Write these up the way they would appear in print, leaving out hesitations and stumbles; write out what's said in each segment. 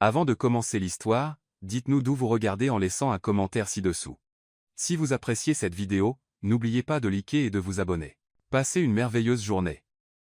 Avant de commencer l'histoire, dites-nous d'où vous regardez en laissant un commentaire ci-dessous. Si vous appréciez cette vidéo, n'oubliez pas de liker et de vous abonner. Passez une merveilleuse journée.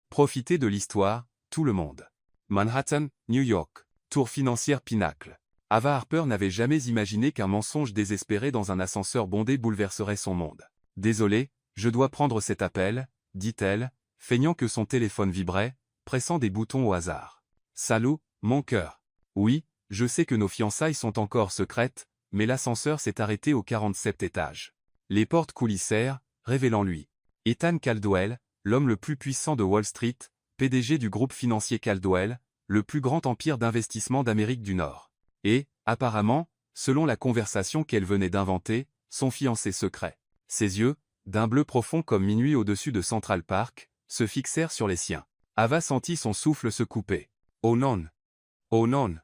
Profitez de l'histoire, tout le monde. Manhattan, New York. Tour financière Pinacle. Ava Harper n'avait jamais imaginé qu'un mensonge désespéré dans un ascenseur bondé bouleverserait son monde. « Désolé, je dois prendre cet appel », dit-elle, feignant que son téléphone vibrait, pressant des boutons au hasard. « Salut, mon cœur. Oui, je sais que nos fiançailles sont encore secrètes, mais l'ascenseur s'est arrêté au 47e étage. » Les portes coulissèrent, révélant lui. Ethan Caldwell, l'homme le plus puissant de Wall Street, PDG du groupe financier Caldwell, le plus grand empire d'investissement d'Amérique du Nord. Et, apparemment, selon la conversation qu'elle venait d'inventer, son fiancé secret. Ses yeux, d'un bleu profond comme minuit au-dessus de Central Park, se fixèrent sur les siens. Ava sentit son souffle se couper. « Oh non! Oh non!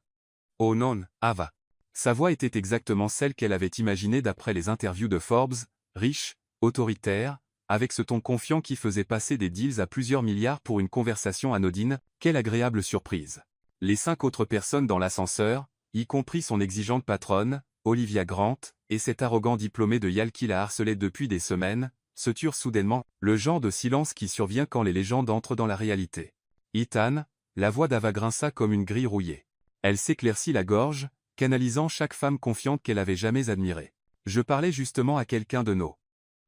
Oh non, Ava !» Sa voix était exactement celle qu'elle avait imaginée d'après les interviews de Forbes, riche, autoritaire, avec ce ton confiant qui faisait passer des deals à plusieurs milliards pour une conversation anodine. Quelle agréable surprise. Les 5 autres personnes dans l'ascenseur, y compris son exigeante patronne, Olivia Grant, et cet arrogant diplômé de Yale qui la harcelait depuis des semaines, se turent soudainement, le genre de silence qui survient quand les légendes entrent dans la réalité. Ethan, la voix d'Ava grinça comme une grille rouillée. Elle s'éclaircit la gorge, canalisant chaque femme confiante qu'elle avait jamais admirée. Je parlais justement à quelqu'un de nos.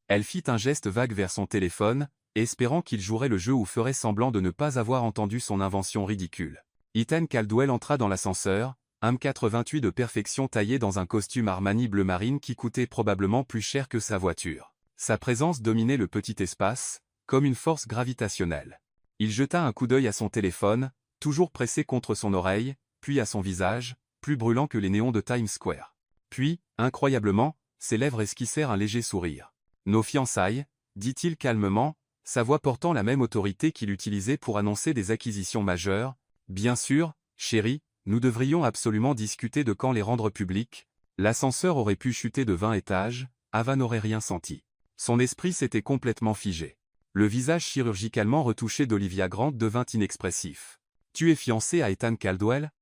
Elle fit un geste vague vers son téléphone, espérant qu'il jouerait le jeu ou ferait semblant de ne pas avoir entendu son invention ridicule. Ethan Caldwell entra dans l'ascenseur, 1m88 de perfection taillé dans un costume Armani bleu marine qui coûtait probablement plus cher que sa voiture. Sa présence dominait le petit espace, comme une force gravitationnelle. Il jeta un coup d'œil à son téléphone, toujours pressé contre son oreille, puis à son visage, plus brûlant que les néons de Times Square. Puis, incroyablement, ses lèvres esquissèrent un léger sourire. « Nos fiançailles », dit-il calmement, sa voix portant la même autorité qu'il utilisait pour annoncer des acquisitions majeures. « Bien sûr, chérie, nous devrions absolument discuter de quand les rendre publiques. » L'ascenseur aurait pu chuter de 20 étages, Ava n'aurait rien senti. Son esprit s'était complètement figé. Le visage chirurgicalement retouché d'Olivia Grant devint inexpressif. « Tu es fiancé à Ethan Caldwell »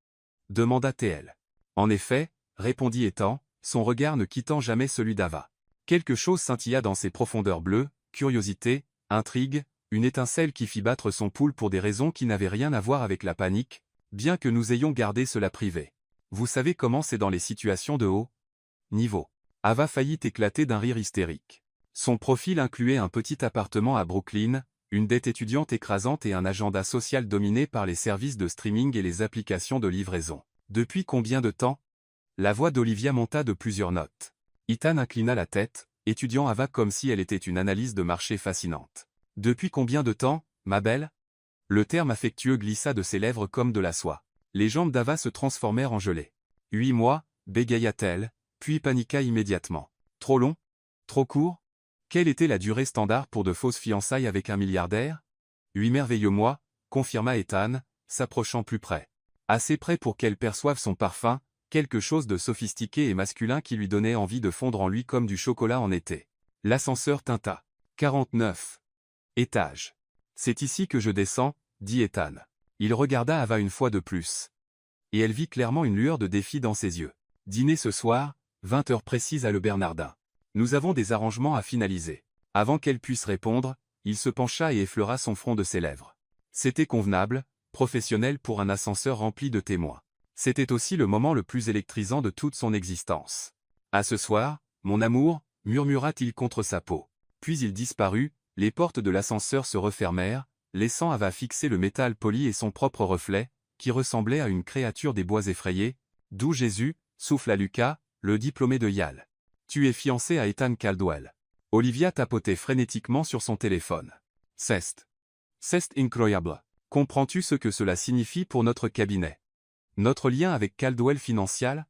demanda-t-elle. « En effet » répondit Ethan, son regard ne quittant jamais celui d'Ava. Quelque chose scintilla dans ses profondeurs bleues, curiosité, intrigue, une étincelle qui fit battre son pouls pour des raisons qui n'avaient rien à voir avec la panique, bien que nous ayons gardé cela privé. Vous savez comment c'est dans les situations de haut niveau. Ava faillit éclater d'un rire hystérique. Son profil incluait un petit appartement à Brooklyn, une dette étudiante écrasante et un agenda social dominé par les services de streaming et les applications de livraison. Depuis combien de temps? La voix d'Olivia monta de plusieurs notes. Ethan inclina la tête, étudiant Ava comme si elle était une analyse de marché fascinante. « Depuis combien de temps, ma belle ?» Le terme affectueux glissa de ses lèvres comme de la soie. Les jambes d'Ava se transformèrent en gelée. « 8 mois, bégaya-t-elle, puis paniqua immédiatement. « Trop long? Trop court? Quelle était la durée standard pour de fausses fiançailles avec un milliardaire? »« 8 merveilleux mois, confirma Ethan, s'approchant plus près. Assez près pour qu'elle perçoive son parfum, quelque chose de sophistiqué et masculin qui lui donnait envie de fondre en lui comme du chocolat en été. L'ascenseur tinta. 49 étages. C'est ici que je descends, dit Ethan. Il regarda Ava une fois de plus. Et elle vit clairement une lueur de défi dans ses yeux. Dîner ce soir, 20 heures précises à Le Bernardin. Nous avons des arrangements à finaliser. Avant qu'elle puisse répondre, il se pencha et effleura son front de ses lèvres. C'était convenable, professionnel pour un ascenseur rempli de témoins. C'était aussi le moment le plus électrisant de toute son existence. « À ce soir, mon amour » murmura-t-il contre sa peau. Puis il disparut, les portes de l'ascenseur se refermèrent, laissant Ava fixer le métal poli et son propre reflet, qui ressemblait à une créature des bois effrayés. « D'où Jésus » souffla Lucas, le diplômé de Yale. « Tu es fiancé à Ethan Caldwell. » Olivia tapotait frénétiquement sur son téléphone. « C'est incroyable. Comprends-tu ce que cela signifie pour notre cabinet? Notre lien avec Caldwell Financial?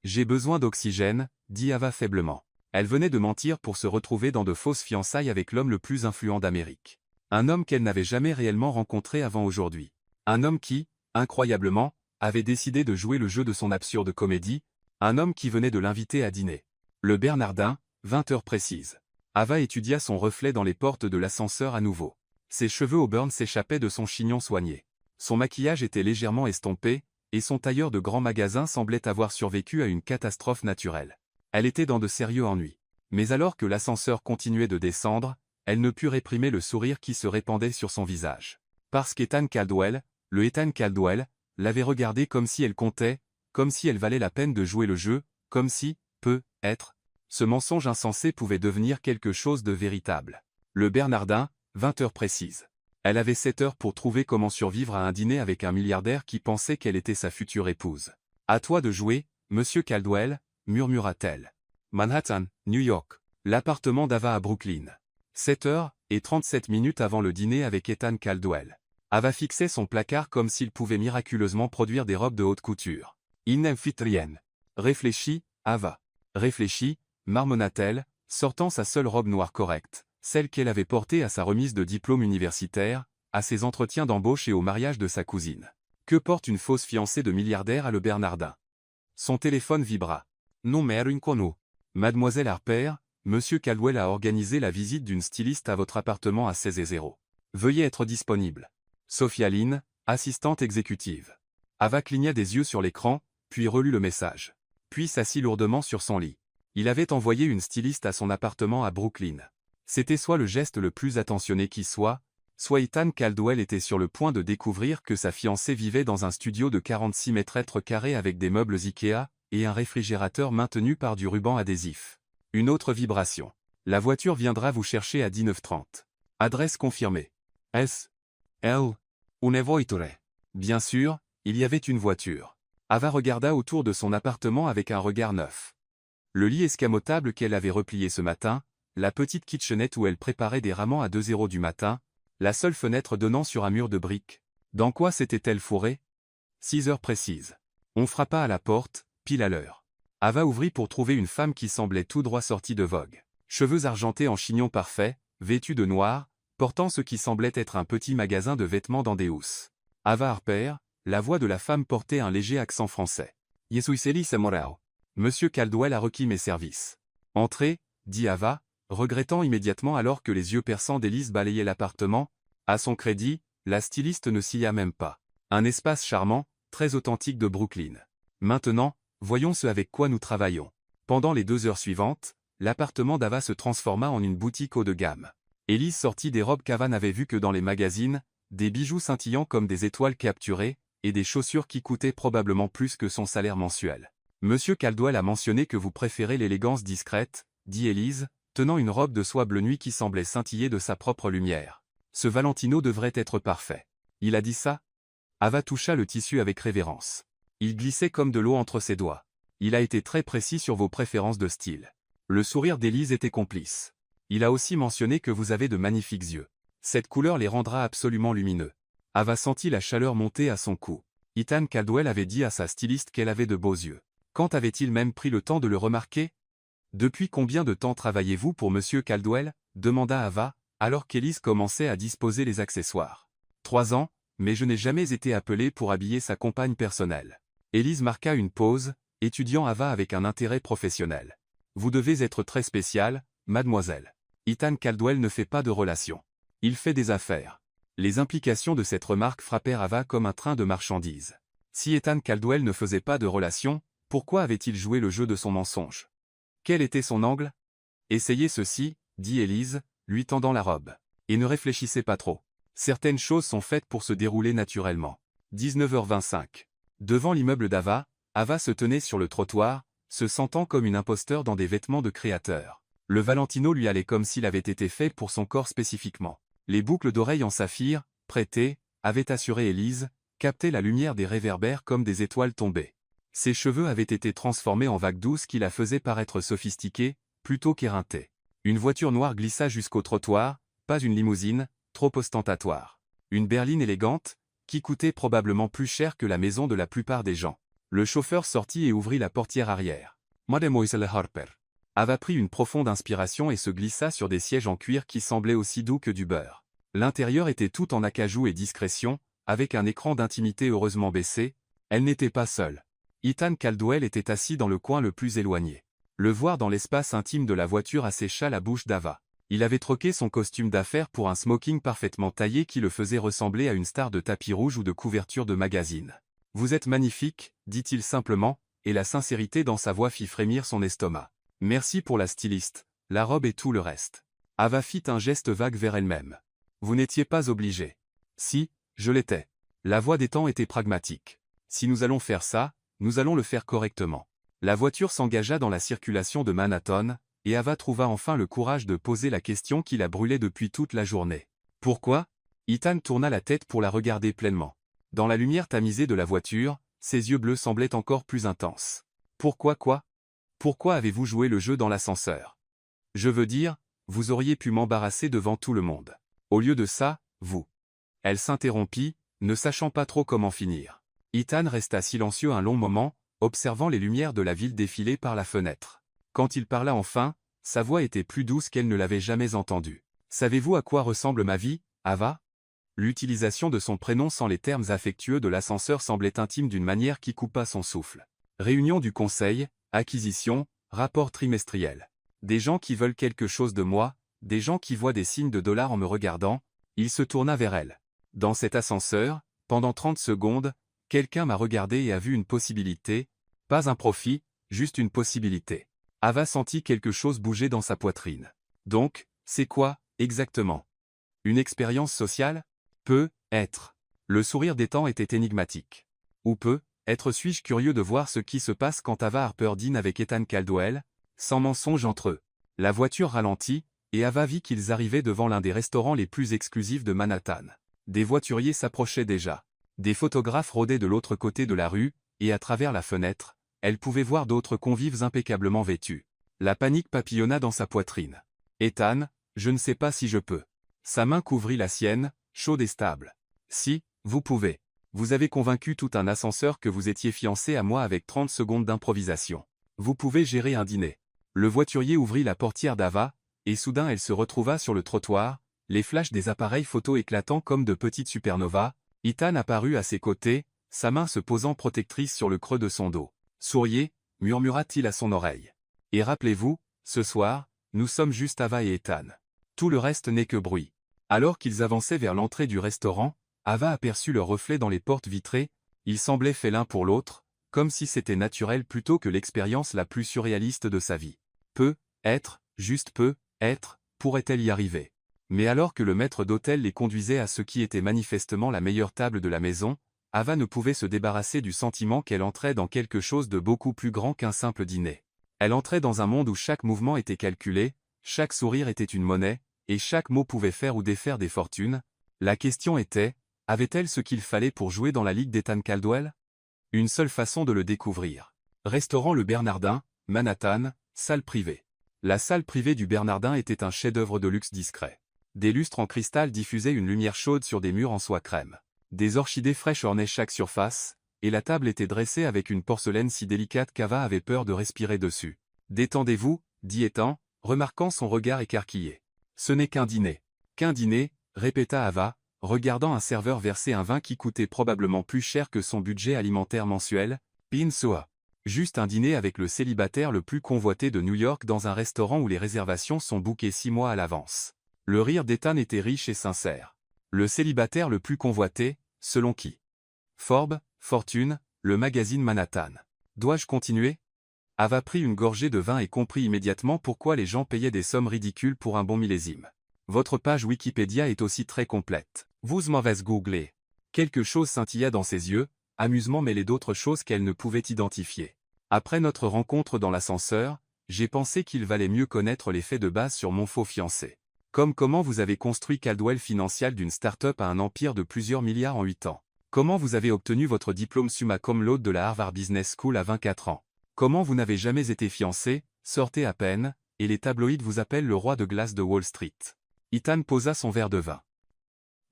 J'ai besoin d'oxygène, dit Ava faiblement. Elle venait de mentir pour se retrouver dans de fausses fiançailles avec l'homme le plus influent d'Amérique. Un homme qu'elle n'avait jamais réellement rencontré avant aujourd'hui. Un homme qui, incroyablement, avait décidé de jouer le jeu de son absurde comédie. Un homme qui venait de l'inviter à dîner. Le Bernardin, 20 heures précises. Ava étudia son reflet dans les portes de l'ascenseur à nouveau. Ses cheveux auburn s'échappaient de son chignon soigné. Son maquillage était légèrement estompé, et son tailleur de grand magasin semblait avoir survécu à une catastrophe naturelle. Elle était dans de sérieux ennuis. Mais alors que l'ascenseur continuait de descendre, elle ne put réprimer le sourire qui se répandait sur son visage. Parce qu'Ethan Caldwell, le Ethan Caldwell, l'avait regardée comme si elle comptait, comme si elle valait la peine de jouer le jeu, comme si, peut-être, ce mensonge insensé pouvait devenir quelque chose de véritable. Le Bernardin, 20 heures précises. Elle avait 7 heures pour trouver comment survivre à un dîner avec un milliardaire qui pensait qu'elle était sa future épouse. « À toi de jouer, monsieur Caldwell », murmura-t-elle. Manhattan, New York. L'appartement d'Ava à Brooklyn. 7h37 avant le dîner avec Ethan Caldwell. Ava fixait son placard comme s'il pouvait miraculeusement produire des robes de haute couture. Une amphitrienne. Réfléchis, Ava. Réfléchis, marmonna-t-elle, sortant sa seule robe noire correcte, celle qu'elle avait portée à sa remise de diplôme universitaire, à ses entretiens d'embauche et au mariage de sa cousine. Que porte une fausse fiancée de milliardaire à Le Bernardin? Son téléphone vibra. Non mais inconnu. Mademoiselle Harper, monsieur Caldwell a organisé la visite d'une styliste à votre appartement à 16h00. Veuillez être disponible. Sophia Lynn, assistante exécutive. Ava cligna des yeux sur l'écran, puis relut le message. Puis s'assit lourdement sur son lit. Il avait envoyé une styliste à son appartement à Brooklyn. C'était soit le geste le plus attentionné qui soit Ethan Caldwell était sur le point de découvrir que sa fiancée vivait dans un studio de 46 mètres carrés avec des meubles Ikea, et un réfrigérateur maintenu par du ruban adhésif. Une autre vibration. La voiture viendra vous chercher à 19h30. Adresse confirmée. S. L. Une voiture. Bien sûr, il y avait une voiture. Ava regarda autour de son appartement avec un regard neuf. Le lit escamotable qu'elle avait replié ce matin, la petite kitchenette où elle préparait des ramen à 2h du matin, la seule fenêtre donnant sur un mur de briques. Dans quoi s'était-elle fourrée? 6 heures précises. On frappa à la porte, pile à l'heure. Ava ouvrit pour trouver une femme qui semblait tout droit sortie de Vogue. Cheveux argentés en chignon parfait, vêtue de noir, portant ce qui semblait être un petit magasin de vêtements dans des housses. Ava Harper, la voix de la femme portait un léger accent français. « Je suis Elise Morao. Monsieur Caldwell a requis mes services. »« Entrez » dit Ava, regrettant immédiatement alors que les yeux perçants d'Elise balayaient l'appartement. À son crédit, la styliste ne s'y a même pas. Un espace charmant, très authentique de Brooklyn. Maintenant, voyons ce avec quoi nous travaillons. Pendant les 2 heures suivantes, l'appartement d'Ava se transforma en une boutique haut de gamme. Elise sortit des robes qu'Ava n'avait vues que dans les magazines, des bijoux scintillant comme des étoiles capturées, et des chaussures qui coûtaient probablement plus que son salaire mensuel. Monsieur Caldwell a mentionné que vous préférez l'élégance discrète, dit Elise, tenant une robe de soie bleu nuit qui semblait scintiller de sa propre lumière. Ce Valentino devrait être parfait. Il a dit ça? Ava toucha le tissu avec révérence. Il glissait comme de l'eau entre ses doigts. Il a été très précis sur vos préférences de style. Le sourire d'Élise était complice. Il a aussi mentionné que vous avez de magnifiques yeux. Cette couleur les rendra absolument lumineux. Ava sentit la chaleur monter à son cou. Ethan Caldwell avait dit à sa styliste qu'elle avait de beaux yeux. Quand avait-il même pris le temps de le remarquer? Depuis combien de temps travaillez-vous pour monsieur Caldwell? Demanda Ava, alors qu'Élise commençait à disposer les accessoires. 3 ans, mais je n'ai jamais été appelé pour habiller sa compagne personnelle. Élise marqua une pause, étudiant Ava avec un intérêt professionnel. Vous devez être très spécial, mademoiselle. Ethan Caldwell ne fait pas de relations. Il fait des affaires. Les implications de cette remarque frappèrent Ava comme un train de marchandises. Si Ethan Caldwell ne faisait pas de relations, pourquoi avait-il joué le jeu de son mensonge? Quel était son angle? Essayez ceci, dit Élise, lui tendant la robe. Et ne réfléchissez pas trop. Certaines choses sont faites pour se dérouler naturellement. 19h25. Devant l'immeuble d'Ava, Ava se tenait sur le trottoir, se sentant comme une imposteur dans des vêtements de créateur. Le Valentino lui allait comme s'il avait été fait pour son corps spécifiquement. Les boucles d'oreilles en saphir, prêtées, avaient assuré Élise, captaient la lumière des réverbères comme des étoiles tombées. Ses cheveux avaient été transformés en vagues douces qui la faisaient paraître sophistiquée, plutôt qu'éreintée. Une voiture noire glissa jusqu'au trottoir, pas une limousine, trop ostentatoire. Une berline élégante, qui coûtait probablement plus cher que la maison de la plupart des gens. Le chauffeur sortit et ouvrit la portière arrière. Mademoiselle Harper. Ava prit une profonde inspiration et se glissa sur des sièges en cuir qui semblaient aussi doux que du beurre. L'intérieur était tout en acajou et discrétion, avec un écran d'intimité heureusement baissé. Elle n'était pas seule. Ethan Caldwell était assis dans le coin le plus éloigné. Le voir dans l'espace intime de la voiture assécha la bouche d'Ava. Il avait troqué son costume d'affaires pour un smoking parfaitement taillé qui le faisait ressembler à une star de tapis rouge ou de couverture de magazine. Vous êtes magnifique, dit-il simplement, et la sincérité dans sa voix fit frémir son estomac. Merci pour la styliste, la robe et tout le reste. Ava fit un geste vague vers elle-même. Vous n'étiez pas obligé. Si, je l'étais. La voix d'Ethan était pragmatique. Si nous allons faire ça, nous allons le faire correctement. La voiture s'engagea dans la circulation de Manhattan, et Ava trouva enfin le courage de poser la question qui la brûlait depuis toute la journée. Pourquoi? Ethan tourna la tête pour la regarder pleinement. Dans la lumière tamisée de la voiture, ses yeux bleus semblaient encore plus intenses. Pourquoi quoi? Pourquoi avez-vous joué le jeu dans l'ascenseur? Je veux dire, vous auriez pu m'embarrasser devant tout le monde. Au lieu de ça, vous. Elle s'interrompit, ne sachant pas trop comment finir. Ethan resta silencieux un long moment, observant les lumières de la ville défiler par la fenêtre. Quand il parla enfin, sa voix était plus douce qu'elle ne l'avait jamais entendue. Savez-vous à quoi ressemble ma vie, Ava? L'utilisation de son prénom sans les termes affectueux de l'ascenseur semblait intime d'une manière qui coupa son souffle. Réunion du conseil, acquisition, rapport trimestriel. Des gens qui veulent quelque chose de moi, des gens qui voient des signes de dollars en me regardant, il se tourna vers elle. Dans cet ascenseur, pendant 30 secondes, quelqu'un m'a regardé et a vu une possibilité, pas un profit, juste une possibilité. Ava sentit quelque chose bouger dans sa poitrine. Donc, c'est quoi, exactement? Une expérience sociale? Peut être. Le sourire d'Ethan était énigmatique. Ou peut être suis-je curieux de voir ce qui se passe quand Ava Harper dîne avec Ethan Caldwell, sans mensonge entre eux. La voiture ralentit, et Ava vit qu'ils arrivaient devant l'un des restaurants les plus exclusifs de Manhattan. Des voituriers s'approchaient déjà. Des photographes rôdaient de l'autre côté de la rue, et à travers la fenêtre, elle pouvait voir d'autres convives impeccablement vêtus. La panique papillonna dans sa poitrine. Ethan, je ne sais pas si je peux. Sa main couvrit la sienne, chaude et stable. Si, vous pouvez. Vous avez convaincu tout un ascenseur que vous étiez fiancé à moi avec 30 secondes d'improvisation. Vous pouvez gérer un dîner. Le voiturier ouvrit la portière d'Ava, et soudain elle se retrouva sur le trottoir, les flashs des appareils photo éclatant comme de petites supernovas. Ethan apparut à ses côtés, sa main se posant protectrice sur le creux de son dos. Souriez, murmura-t-il à son oreille. Et rappelez-vous, ce soir, nous sommes juste Ava et Ethan. Tout le reste n'est que bruit. Alors qu'ils avançaient vers l'entrée du restaurant, Ava aperçut leur reflet dans les portes vitrées, ils semblaient faits l'un pour l'autre, comme si c'était naturel plutôt que l'expérience la plus surréaliste de sa vie. Peu, être, juste peu, être, pourrait-elle y arriver? Mais alors que le maître d'hôtel les conduisait à ce qui était manifestement la meilleure table de la maison, Ava ne pouvait se débarrasser du sentiment qu'elle entrait dans quelque chose de beaucoup plus grand qu'un simple dîner. Elle entrait dans un monde où chaque mouvement était calculé, chaque sourire était une monnaie, et chaque mot pouvait faire ou défaire des fortunes. La question était, avait-elle ce qu'il fallait pour jouer dans la ligue d'Ethan Caldwell? Une seule façon de le découvrir. Restaurant Le Bernardin, Manhattan, salle privée. La salle privée du Bernardin était un chef-d'œuvre de luxe discret. Des lustres en cristal diffusaient une lumière chaude sur des murs en soie crème. Des orchidées fraîches ornaient chaque surface, et la table était dressée avec une porcelaine si délicate qu'Ava avait peur de respirer dessus. Détendez-vous, dit Ethan, remarquant son regard écarquillé. Ce n'est qu'un dîner. Qu'un dîner, répéta Ava, regardant un serveur verser un vin qui coûtait probablement plus cher que son budget alimentaire mensuel, Pinsoa. Juste un dîner avec le célibataire le plus convoité de New York dans un restaurant où les réservations sont bookées 6 mois à l'avance. Le rire d'Ethan était riche et sincère. Le célibataire le plus convoité, selon qui? Forbes, Fortune, le magazine Manhattan. Dois-je continuer? Ava prit une gorgée de vin et comprit immédiatement pourquoi les gens payaient des sommes ridicules pour un bon millésime. Votre page Wikipédia est aussi très complète. Vous m'avez googlé. Quelque chose scintilla dans ses yeux, amusement mêlé d'autres choses qu'elle ne pouvait identifier. Après notre rencontre dans l'ascenseur, j'ai pensé qu'il valait mieux connaître les faits de base sur mon faux fiancé. Comme comment vous avez construit Caldwell Financial d'une start-up à un empire de plusieurs milliards en 8 ans. Comment vous avez obtenu votre diplôme summa cum laude de la Harvard Business School à 24 ans. Comment vous n'avez jamais été fiancé, sortez à peine, et les tabloïds vous appellent le roi de glace de Wall Street. Ethan posa son verre de vin.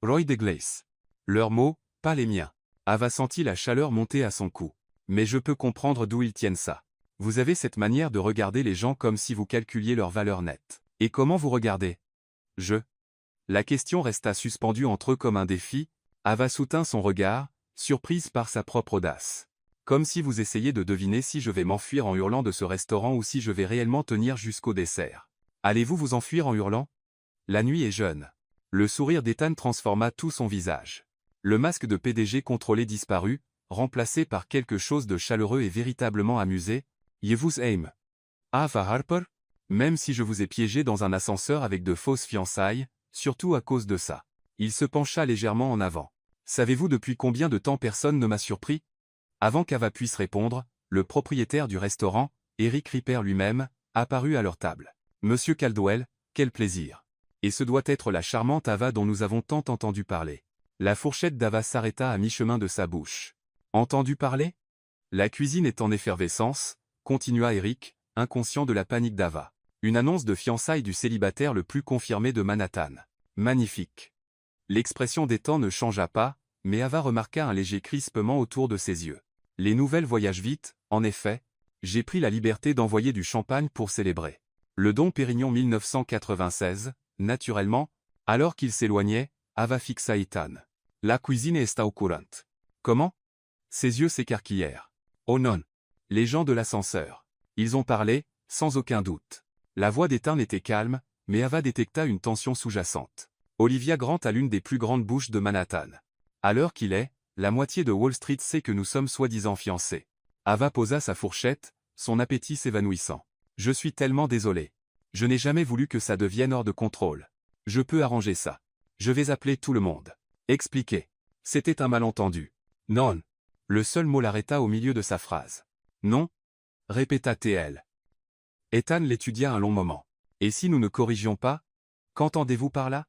Roy de glace. Leurs mots, pas les miens. Ava sentit la chaleur monter à son cou. Mais je peux comprendre d'où ils tiennent ça. Vous avez cette manière de regarder les gens comme si vous calculiez leur valeur nette. Et comment vous regardez? La question resta suspendue entre eux comme un défi. Ava soutint son regard, surprise par sa propre audace. Comme si vous essayiez de deviner si je vais m'enfuir en hurlant de ce restaurant ou si je vais réellement tenir jusqu'au dessert. Allez-vous vous enfuir en hurlant? La nuit est jeune. Le sourire d'Ethan transforma tout son visage. Le masque de PDG contrôlé disparut, remplacé par quelque chose de chaleureux et véritablement amusé. Je vous aime. Ava Harper? Même si je vous ai piégé dans un ascenseur avec de fausses fiançailles, surtout à cause de ça. Il se pencha légèrement en avant. Savez-vous depuis combien de temps personne ne m'a surpris? Avant qu'Ava puisse répondre, le propriétaire du restaurant, Eric Ripper lui-même, apparut à leur table. Monsieur Caldwell, quel plaisir. Et ce doit être la charmante Ava dont nous avons tant entendu parler. La fourchette d'Ava s'arrêta à mi-chemin de sa bouche. Entendu parler? La cuisine est en effervescence, continua Eric, inconscient de la panique d'Ava. Une annonce de fiançailles du célibataire le plus confirmé de Manhattan. Magnifique. L'expression d'Ethan ne changea pas, mais Ava remarqua un léger crispement autour de ses yeux. Les nouvelles voyagent vite, en effet. J'ai pris la liberté d'envoyer du champagne pour célébrer. Le Dom Pérignon 1996, naturellement, alors qu'il s'éloignait, Ava fixa Ethan. La cuisine está au courant. Comment? Ses yeux s'écarquillèrent. Oh non. Les gens de l'ascenseur. Ils ont parlé, sans aucun doute. La voix d'Ethan était calme, mais Ava détecta une tension sous-jacente. Olivia Grant a l'une des plus grandes bouches de Manhattan. À l'heure qu'il est, la moitié de Wall Street sait que nous sommes soi-disant fiancés. Ava posa sa fourchette, son appétit s'évanouissant. Je suis tellement désolé. Je n'ai jamais voulu que ça devienne hors de contrôle. Je peux arranger ça. Je vais appeler tout le monde. Expliquez. C'était un malentendu. Non. Le seul mot l'arrêta au milieu de sa phrase. Non? Répéta-t-elle. Ethan l'étudia un long moment. Et si nous ne corrigions pas? Qu'entendez-vous par là?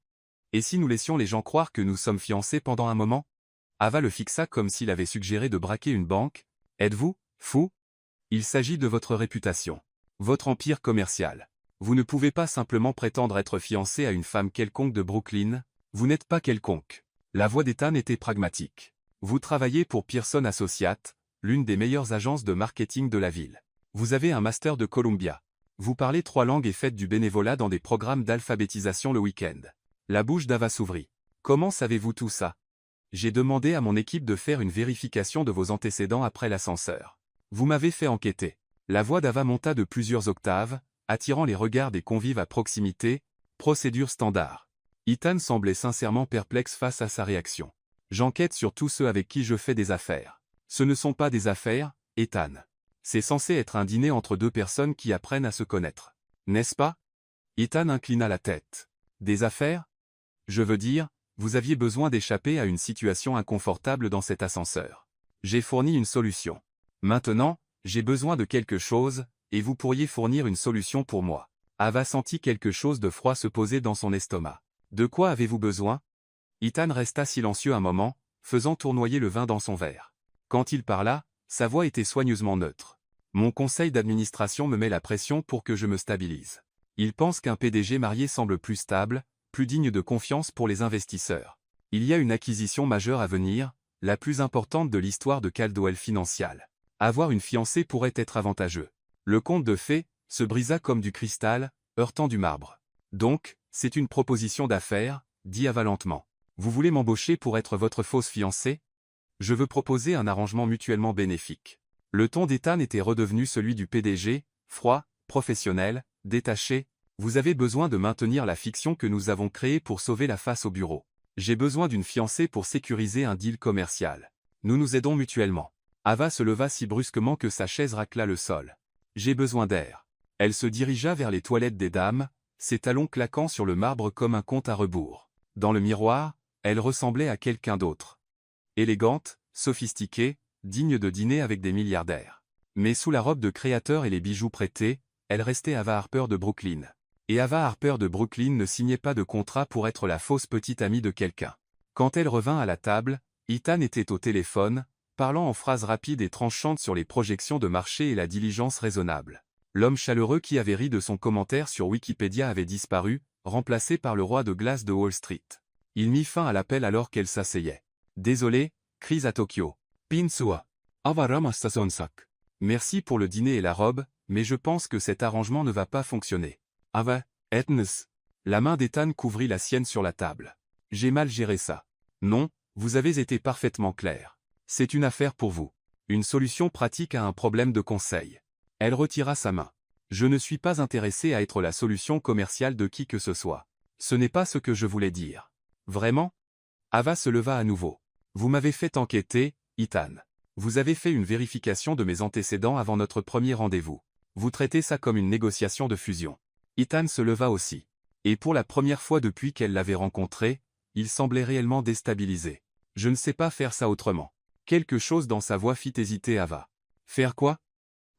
Et si nous laissions les gens croire que nous sommes fiancés pendant un moment? Ava le fixa comme s'il avait suggéré de braquer une banque. Êtes-vous fou? Il s'agit de votre réputation. Votre empire commercial. Vous ne pouvez pas simplement prétendre être fiancé à une femme quelconque de Brooklyn. Vous n'êtes pas quelconque. La voix d'Ethan était pragmatique. Vous travaillez pour Pearson Associates, l'une des meilleures agences de marketing de la ville. Vous avez un master de Columbia. Vous parlez 3 langues et faites du bénévolat dans des programmes d'alphabétisation le week-end. La bouche d'Ava s'ouvrit. Comment savez-vous tout ça? J'ai demandé à mon équipe de faire une vérification de vos antécédents après l'ascenseur. Vous m'avez fait enquêter. La voix d'Ava monta de plusieurs octaves, attirant les regards des convives à proximité. Procédure standard. Ethan semblait sincèrement perplexe face à sa réaction. J'enquête sur tous ceux avec qui je fais des affaires. Ce ne sont pas des affaires, Ethan. C'est censé être un dîner entre 2 personnes qui apprennent à se connaître. N'est-ce pas? Ethan inclina la tête. Des affaires? Je veux dire, vous aviez besoin d'échapper à une situation inconfortable dans cet ascenseur. J'ai fourni une solution. Maintenant, j'ai besoin de quelque chose, et vous pourriez fournir une solution pour moi. Ava sentit quelque chose de froid se poser dans son estomac. De quoi avez-vous besoin? Ethan resta silencieux un moment, faisant tournoyer le vin dans son verre. Quand il parla, sa voix était soigneusement neutre. Mon conseil d'administration me met la pression pour que je me stabilise. Il pense qu'un PDG marié semble plus stable, plus digne de confiance pour les investisseurs. Il y a une acquisition majeure à venir, la plus importante de l'histoire de Caldwell Financial. Avoir une fiancée pourrait être avantageux. Le conte de fées se brisa comme du cristal, heurtant du marbre. Donc, c'est une proposition d'affaires, dit Ava lentement. Vous voulez m'embaucher pour être votre fausse fiancée? Je veux proposer un arrangement mutuellement bénéfique. Le ton d'Ethan était redevenu celui du PDG, froid, professionnel, détaché. Vous avez besoin de maintenir la fiction que nous avons créée pour sauver la face au bureau. J'ai besoin d'une fiancée pour sécuriser un deal commercial. Nous nous aidons mutuellement. Ava se leva si brusquement que sa chaise racla le sol. J'ai besoin d'air. Elle se dirigea vers les toilettes des dames, ses talons claquant sur le marbre comme un compte à rebours. Dans le miroir, elle ressemblait à quelqu'un d'autre. Élégante, sophistiquée, digne de dîner avec des milliardaires. Mais sous la robe de créateur et les bijoux prêtés, elle restait Ava Harper de Brooklyn. Et Ava Harper de Brooklyn ne signait pas de contrat pour être la fausse petite amie de quelqu'un. Quand elle revint à la table, Ethan était au téléphone, parlant en phrases rapides et tranchantes sur les projections de marché et la diligence raisonnable. L'homme chaleureux qui avait ri de son commentaire sur Wikipédia avait disparu, remplacé par le roi de glace de Wall Street. Il mit fin à l'appel alors qu'elle s'asseyait. Désolé, crise à Tokyo. Pinsua. Ava Sasonsak. Merci pour le dîner et la robe, mais je pense que cet arrangement ne va pas fonctionner. Ava, Etnes. La main d'Ethan couvrit la sienne sur la table. J'ai mal géré ça. Non, vous avez été parfaitement clair. C'est une affaire pour vous. Une solution pratique à un problème de conseil. Elle retira sa main. Je ne suis pas intéressé à être la solution commerciale de qui que ce soit. Ce n'est pas ce que je voulais dire. Vraiment? Ava se leva à nouveau. Vous m'avez fait enquêter, Ethan. Vous avez fait une vérification de mes antécédents avant notre premier rendez-vous. Vous traitez ça comme une négociation de fusion. Ethan se leva aussi. Et pour la première fois depuis qu'elle l'avait rencontré, il semblait réellement déstabilisé. Je ne sais pas faire ça autrement. Quelque chose dans sa voix fit hésiter Ava. Faire quoi?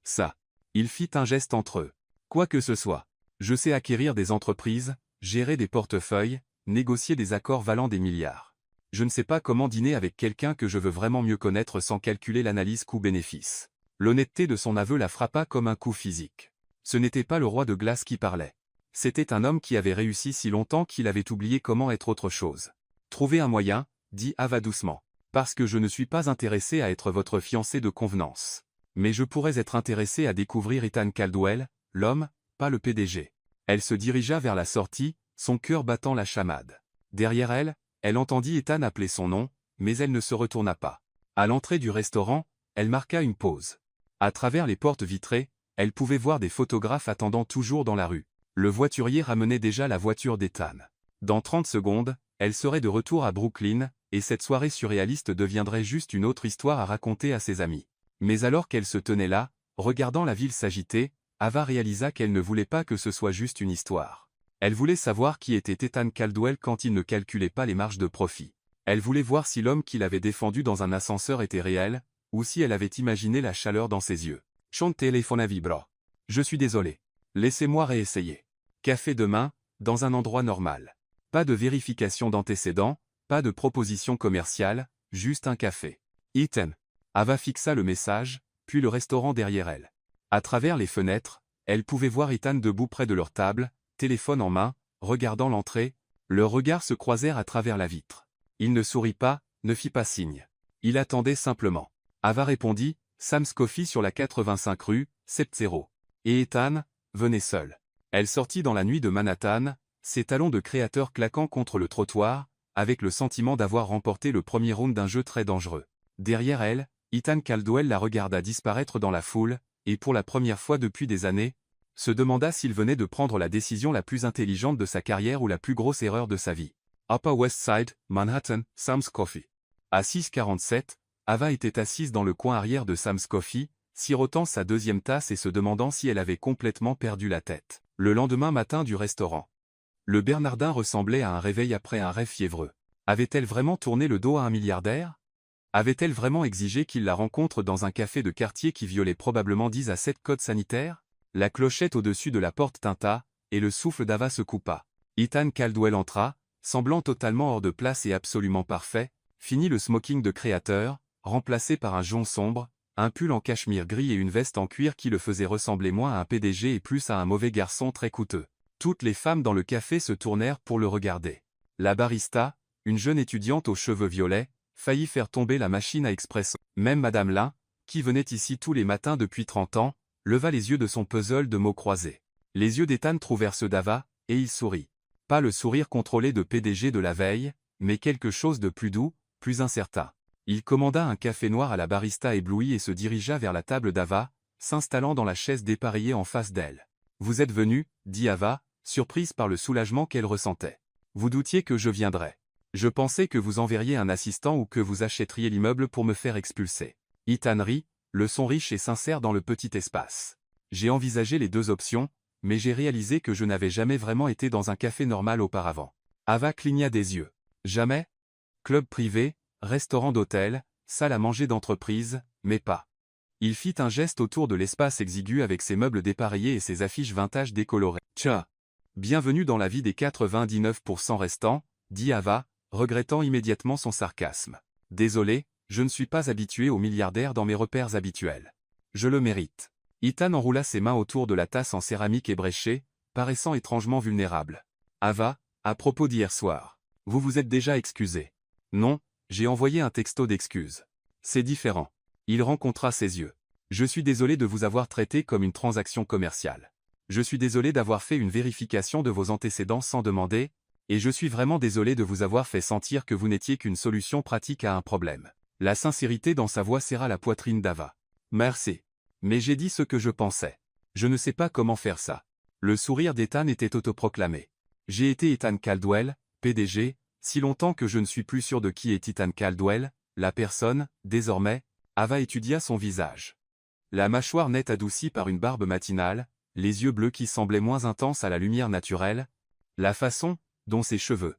Ça. Il fit un geste entre eux. Quoi que ce soit. Je sais acquérir des entreprises, gérer des portefeuilles, négocier des accords valant des milliards. Je ne sais pas comment dîner avec quelqu'un que je veux vraiment mieux connaître sans calculer l'analyse coût-bénéfice. L'honnêteté de son aveu la frappa comme un coup physique. Ce n'était pas le roi de glace qui parlait. C'était un homme qui avait réussi si longtemps qu'il avait oublié comment être autre chose. Trouvez un moyen, dit Ava doucement. Parce que je ne suis pas intéressé à être votre fiancé de convenance. Mais je pourrais être intéressé à découvrir Ethan Caldwell, l'homme, pas le PDG. Elle se dirigea vers la sortie, son cœur battant la chamade. Derrière elle, elle entendit Ethan appeler son nom, mais elle ne se retourna pas. À l'entrée du restaurant, elle marqua une pause. À travers les portes vitrées, elle pouvait voir des photographes attendant toujours dans la rue. Le voiturier ramenait déjà la voiture d'Ethan. Dans 30 secondes, elle serait de retour à Brooklyn, et cette soirée surréaliste deviendrait juste une autre histoire à raconter à ses amis. Mais alors qu'elle se tenait là, regardant la ville s'agiter, Ava réalisa qu'elle ne voulait pas que ce soit juste une histoire. Elle voulait savoir qui était Ethan Caldwell quand il ne calculait pas les marges de profit. Elle voulait voir si l'homme qu'il avait défendu dans un ascenseur était réel, ou si elle avait imaginé la chaleur dans ses yeux. Son téléphone vibra. Je suis désolé. Laissez-moi réessayer. Café demain, dans un endroit normal. Pas de vérification d'antécédents, pas de proposition commerciale, juste un café. Ethan. Ava fixa le message, puis le restaurant derrière elle. À travers les fenêtres, elle pouvait voir Ethan debout près de leur table, téléphone en main, regardant l'entrée. Leurs regards se croisèrent à travers la vitre. Il ne sourit pas, ne fit pas signe. Il attendait simplement. Ava répondit, Sam's Coffee sur la 85 rue, 70. Et Ethan, venait seul. Elle sortit dans la nuit de Manhattan, ses talons de créateur claquant contre le trottoir, avec le sentiment d'avoir remporté le premier round d'un jeu très dangereux. Derrière elle, Ethan Caldwell la regarda disparaître dans la foule, et pour la première fois depuis des années, se demanda s'il venait de prendre la décision la plus intelligente de sa carrière ou la plus grosse erreur de sa vie. Upper West Side, Manhattan, Sam's Coffee. À 6h47, Ava était assise dans le coin arrière de Sam's Coffee, sirotant sa deuxième tasse et se demandant si elle avait complètement perdu la tête. Le lendemain matin du restaurant. Le Bernardin ressemblait à un réveil après un rêve fiévreux. Avait-elle vraiment tourné le dos à un milliardaire? Avait-elle vraiment exigé qu'il la rencontre dans un café de quartier qui violait probablement 10 à 7 codes sanitaires? La clochette au-dessus de la porte tinta, et le souffle d'Ava se coupa. Ethan Caldwell entra, semblant totalement hors de place et absolument parfait, finit le smoking de créateur, remplacé par un jonc sombre, un pull en cachemire gris et une veste en cuir qui le faisait ressembler moins à un PDG et plus à un mauvais garçon très coûteux. Toutes les femmes dans le café se tournèrent pour le regarder. La barista, une jeune étudiante aux cheveux violets, faillit faire tomber la machine à expresso. Même Madame Lin, qui venait ici tous les matins depuis 30 ans, leva les yeux de son puzzle de mots croisés. Les yeux d'Ethan trouvèrent ceux d'Ava, et il sourit. Pas le sourire contrôlé de PDG de la veille, mais quelque chose de plus doux, plus incertain. Il commanda un café noir à la barista éblouie et se dirigea vers la table d'Ava, s'installant dans la chaise dépareillée en face d'elle. « Vous êtes venu, dit Ava, surprise par le soulagement qu'elle ressentait. Vous doutiez que je viendrais. Je pensais que vous enverriez un assistant ou que vous achèteriez l'immeuble pour me faire expulser. Ethan rit, le son riche et sincère dans le petit espace. J'ai envisagé les deux options, mais j'ai réalisé que je n'avais jamais vraiment été dans un café normal auparavant. Ava cligna des yeux. Jamais? Club privé, restaurant d'hôtel, salle à manger d'entreprise, mais pas. Il fit un geste autour de l'espace exigu avec ses meubles dépareillés et ses affiches vintage décolorées. Tcha! Bienvenue dans la vie des 99% restants, dit Ava, regrettant immédiatement son sarcasme. Désolé, je ne suis pas habitué aux milliardaires dans mes repères habituels. Je le mérite. Ethan enroula ses mains autour de la tasse en céramique ébréchée, paraissant étrangement vulnérable. Ava, à propos d'hier soir. Vous vous êtes déjà excusé. Non, j'ai envoyé un texto d'excuses. C'est différent. Il rencontra ses yeux. Je suis désolé de vous avoir traité comme une transaction commerciale. Je suis désolé d'avoir fait une vérification de vos antécédents sans demander, et je suis vraiment désolé de vous avoir fait sentir que vous n'étiez qu'une solution pratique à un problème. La sincérité dans sa voix serra la poitrine d'Ava. Merci. Mais j'ai dit ce que je pensais. Je ne sais pas comment faire ça. Le sourire d'Ethan était autoproclamé. J'ai été Ethan Caldwell, PDG, si longtemps que je ne suis plus sûr de qui est Ethan Caldwell, la personne, désormais, Ava étudia son visage. La mâchoire nette adoucie par une barbe matinale, les yeux bleus qui semblaient moins intenses à la lumière naturelle, la façon dont ses cheveux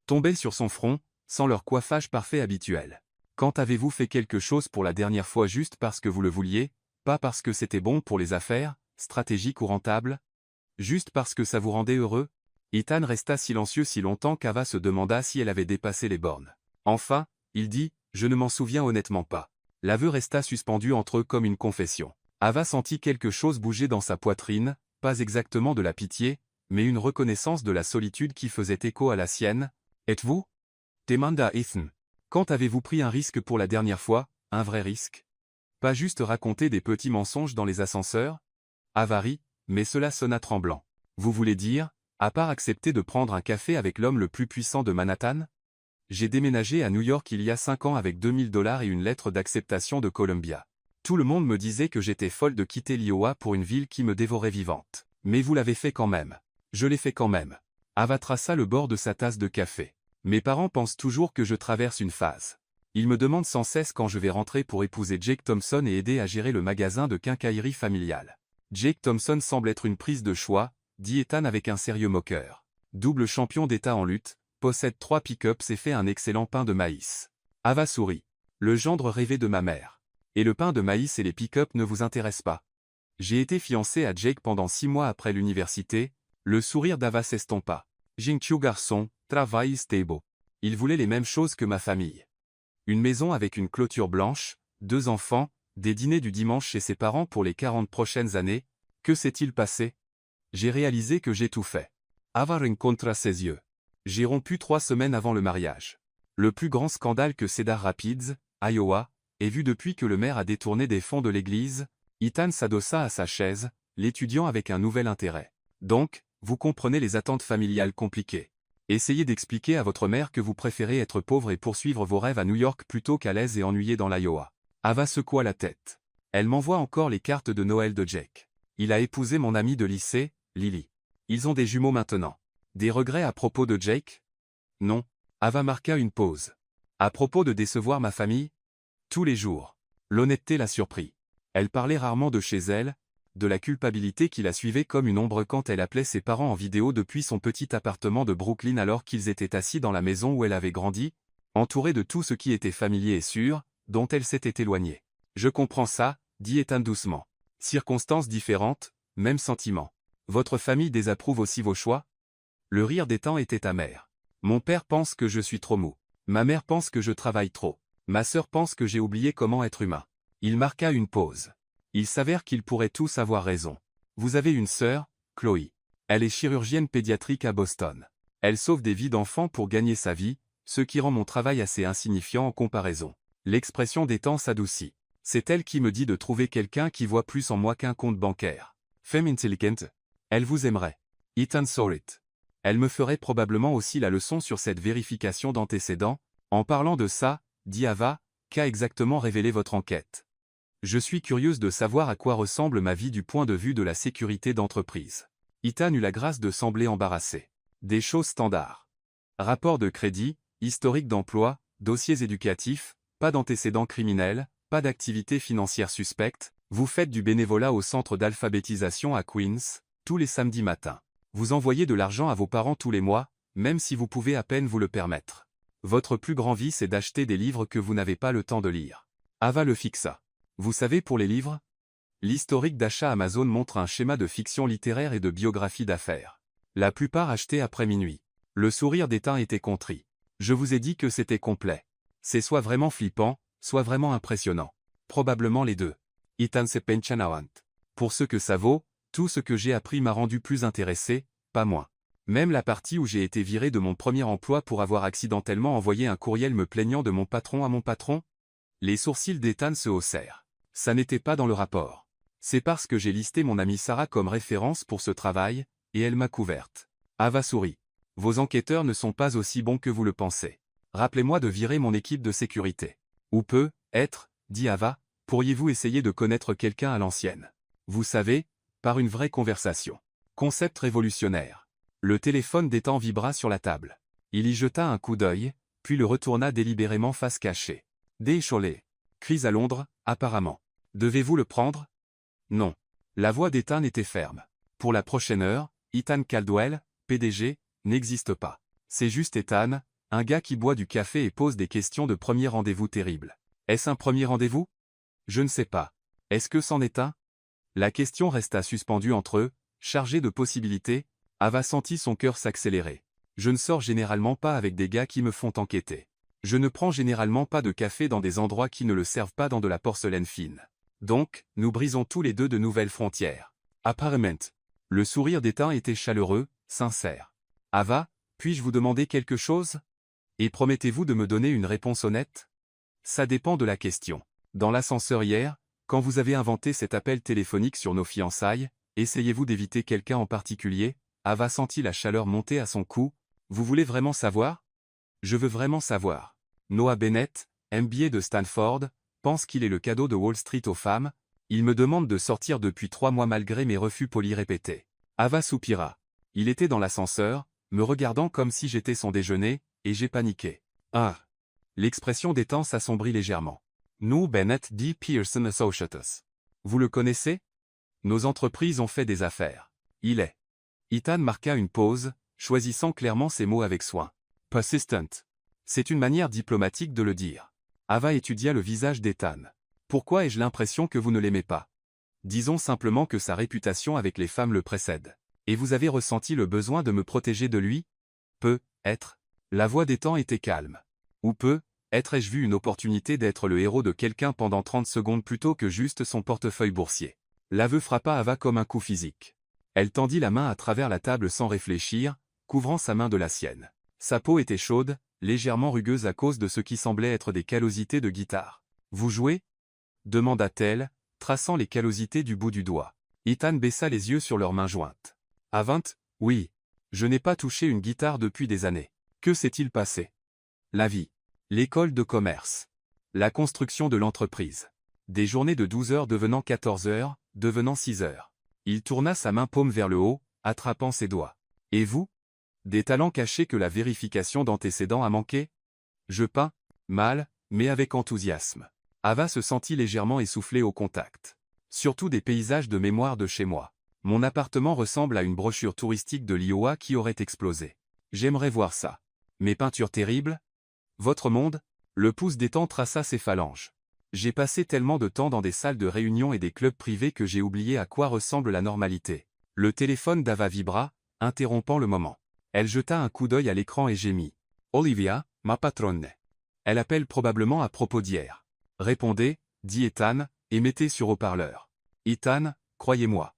tombaient sur son front, sans leur coiffage parfait habituel. Quand avez-vous fait quelque chose pour la dernière fois juste parce que vous le vouliez, pas parce que c'était bon pour les affaires, stratégique ou rentable? Juste parce que ça vous rendait heureux? Ethan resta silencieux si longtemps qu'Ava se demanda si elle avait dépassé les bornes. Enfin, il dit, je ne m'en souviens honnêtement pas. L'aveu resta suspendu entre eux comme une confession. Ava sentit quelque chose bouger dans sa poitrine, pas exactement de la pitié, mais une reconnaissance de la solitude qui faisait écho à la sienne. Êtes-vous? Demanda Ethan. Quand avez-vous pris un risque pour la dernière fois, un vrai risque? Pas juste raconter des petits mensonges dans les ascenseurs? Ava rit, mais cela sonna tremblant. Vous voulez dire, à part accepter de prendre un café avec l'homme le plus puissant de Manhattan? J'ai déménagé à New York il y a 5 ans avec $2000 et une lettre d'acceptation de Columbia. Tout le monde me disait que j'étais folle de quitter l'Iowa pour une ville qui me dévorait vivante. Mais vous l'avez fait quand même. Je l'ai fait quand même. Ava traça le bord de sa tasse de café. Mes parents pensent toujours que je traverse une phase. Ils me demandent sans cesse quand je vais rentrer pour épouser Jake Thompson et aider à gérer le magasin de quincaillerie familiale. Jake Thompson semble être une prise de choix, dit Ethan avec un sérieux moqueur. Double champion d'État en lutte, possède 3 pick-ups et fait un excellent pain de maïs. Ava sourit. Le gendre rêvé de ma mère. Et le pain de maïs et les pick-ups ne vous intéressent pas? J'ai été fiancé à Jake pendant 6 mois après l'université, le sourire d'Ava s'estompa. Jinchu garçon, travail stable. Il voulait les mêmes choses que ma famille. Une maison avec une clôture blanche, 2 enfants, des dîners du dimanche chez ses parents pour les 40 prochaines années. Que s'est-il passé? J'ai réalisé que j'ai tout fait. Ava rencontra ses yeux. J'ai rompu 3 semaines avant le mariage. Le plus grand scandale que Cedar Rapids, Iowa, ait vu depuis que le maire a détourné des fonds de l'église. Ethan s'adossa à sa chaise, l'étudiant avec un nouvel intérêt. Donc, vous comprenez les attentes familiales compliquées. Essayez d'expliquer à votre mère que vous préférez être pauvre et poursuivre vos rêves à New York plutôt qu'à l'aise et ennuyé dans l'Iowa. Ava secoua la tête. Elle m'envoie encore les cartes de Noël de Jake. Il a épousé mon amie de lycée, Lily. Ils ont des jumeaux maintenant. Des regrets à propos de Jake? Non. Ava marqua une pause. À propos de décevoir ma famille? Tous les jours. L'honnêteté la surprit. Elle parlait rarement de chez elle, de la culpabilité qui la suivait comme une ombre quand elle appelait ses parents en vidéo depuis son petit appartement de Brooklyn alors qu'ils étaient assis dans la maison où elle avait grandi, entourée de tout ce qui était familier et sûr, dont elle s'était éloignée. Je comprends ça, dit Ethan doucement. Circonstances différentes, même sentiment. Votre famille désapprouve aussi vos choix? Le rire d'Ethan était amer. Mon père pense que je suis trop mou. Ma mère pense que je travaille trop. Ma sœur pense que j'ai oublié comment être humain. Il marqua une pause. Il s'avère qu'ils pourraient tous avoir raison. Vous avez une sœur, Chloé. Elle est chirurgienne pédiatrique à Boston. Elle sauve des vies d'enfants pour gagner sa vie, ce qui rend mon travail assez insignifiant en comparaison. L'expression d'Ethan s'adoucit. C'est elle qui me dit de trouver quelqu'un qui voit plus en moi qu'un compte bancaire. Femme intelligente. Elle vous aimerait. Ethan saw it. Elle me ferait probablement aussi la leçon sur cette vérification d'antécédents. En parlant de ça, dit Ava, qu'a exactement révélé votre enquête? Je suis curieuse de savoir à quoi ressemble ma vie du point de vue de la sécurité d'entreprise. Ethan eut la grâce de sembler embarrassé. Des choses standards. Rapport de crédit, historique d'emploi, dossiers éducatifs, pas d'antécédents criminels, pas d'activité financière suspecte, vous faites du bénévolat au centre d'alphabétisation à Queens, tous les samedis matins. Vous envoyez de l'argent à vos parents tous les mois, même si vous pouvez à peine vous le permettre. Votre plus grand vice c'est d'acheter des livres que vous n'avez pas le temps de lire. Ava le fixa. Vous savez pour les livres? L'historique d'achat Amazon montre un schéma de fiction littéraire et de biographie d'affaires. La plupart achetés après minuit. Le sourire d'Ethan était contrit. Je vous ai dit que c'était complet. C'est soit vraiment flippant, soit vraiment impressionnant. Probablement les deux. Ethan se penchanawant. Pour ce que ça vaut, tout ce que j'ai appris m'a rendu plus intéressé, pas moins. Même la partie où j'ai été viré de mon premier emploi pour avoir accidentellement envoyé un courriel me plaignant de mon patron à mon patron? Les sourcils d'Ethan se haussèrent. Ça n'était pas dans le rapport. C'est parce que j'ai listé mon amie Sarah comme référence pour ce travail, et elle m'a couverte. Ava sourit. Vos enquêteurs ne sont pas aussi bons que vous le pensez. Rappelez-moi de virer mon équipe de sécurité. Ou peut, être, dit Ava, pourriez-vous essayer de connaître quelqu'un à l'ancienne? Vous savez, par une vraie conversation. Concept révolutionnaire. Le téléphone d'Ethan vibra sur la table. Il y jeta un coup d'œil, puis le retourna délibérément face cachée. Décholé. Crise à Londres, Apparemment. Devez-vous le prendre? Non. La voix d'Ethan était ferme. Pour la prochaine heure, Ethan Caldwell, PDG, n'existe pas. C'est juste Ethan, un gars qui boit du café et pose des questions de premier rendez-vous terrible. Est-ce un premier rendez-vous? Je ne sais pas. Est-ce que c'en est un? La question resta suspendue entre eux, chargée de possibilités. Ava sentit son cœur s'accélérer. Je ne sors généralement pas avec des gars qui me font enquêter. Je ne prends généralement pas de café dans des endroits qui ne le servent pas dans de la porcelaine fine. Donc, nous brisons tous les deux de nouvelles frontières. Apparemment. Le sourire d'Ethan était chaleureux, sincère. Ava, puis-je vous demander quelque chose? Et promettez-vous de me donner une réponse honnête? Ça dépend de la question. Dans l'ascenseur hier, quand vous avez inventé cet appel téléphonique sur nos fiançailles, essayez-vous d'éviter quelqu'un en particulier? Ava sentit la chaleur monter à son cou. Vous voulez vraiment savoir? Je veux vraiment savoir. Noah Bennett, MBA de Stanford, pense qu'il est le cadeau de Wall Street aux femmes. Il me demande de sortir depuis 3 mois malgré mes refus polis répétés. Ava soupira. Il était dans l'ascenseur, me regardant comme si j'étais son déjeuner, et j'ai paniqué. Ah! L'expression d'Ethan s'assombrit légèrement. Nous Bennett D. Pearson Associates. Vous le connaissez? Nos entreprises ont fait des affaires. Il est. Ethan marqua une pause, choisissant clairement ses mots avec soin. Persistent. C'est une manière diplomatique de le dire. Ava étudia le visage d'Ethan. Pourquoi ai-je l'impression que vous ne l'aimez pas? Disons simplement que sa réputation avec les femmes le précède. Et vous avez ressenti le besoin de me protéger de lui? Peut-être. La voix d'Ethan était calme. Ou peut-être ai-je vu une opportunité d'être le héros de quelqu'un pendant 30 secondes plutôt que juste son portefeuille boursier. L'aveu frappa Ava comme un coup physique. Elle tendit la main à travers la table sans réfléchir, couvrant sa main de la sienne. Sa peau était chaude, légèrement rugueuse à cause de ce qui semblait être des callosités de guitare. Vous jouez? Demanda-t-elle, traçant les callosités du bout du doigt. Ethan baissa les yeux sur leurs mains jointes. À 20, oui. Je n'ai pas touché une guitare depuis des années. Que s'est-il passé? La vie. L'école de commerce. La construction de l'entreprise. Des journées de 12 heures devenant 14 heures, devenant 6 heures. Il tourna sa main paume vers le haut, attrapant ses doigts. Et vous? Des talents cachés que la vérification d'antécédents a manqué? Je peins, mal, mais avec enthousiasme. Ava se sentit légèrement essoufflée au contact. Surtout des paysages de mémoire de chez moi. Mon appartement ressemble à une brochure touristique de l'Iowa qui aurait explosé. J'aimerais voir ça. Mes peintures terribles? Votre monde? Le pouce d'Ethan traça ses phalanges. J'ai passé tellement de temps dans des salles de réunion et des clubs privés que j'ai oublié à quoi ressemble la normalité. Le téléphone d'Ava vibra, interrompant le moment. Elle jeta un coup d'œil à l'écran et gémit. Olivia, ma patronne. Elle appelle probablement à propos d'hier. Répondez, dit Ethan, et mettez sur haut-parleur. Ethan, croyez-moi.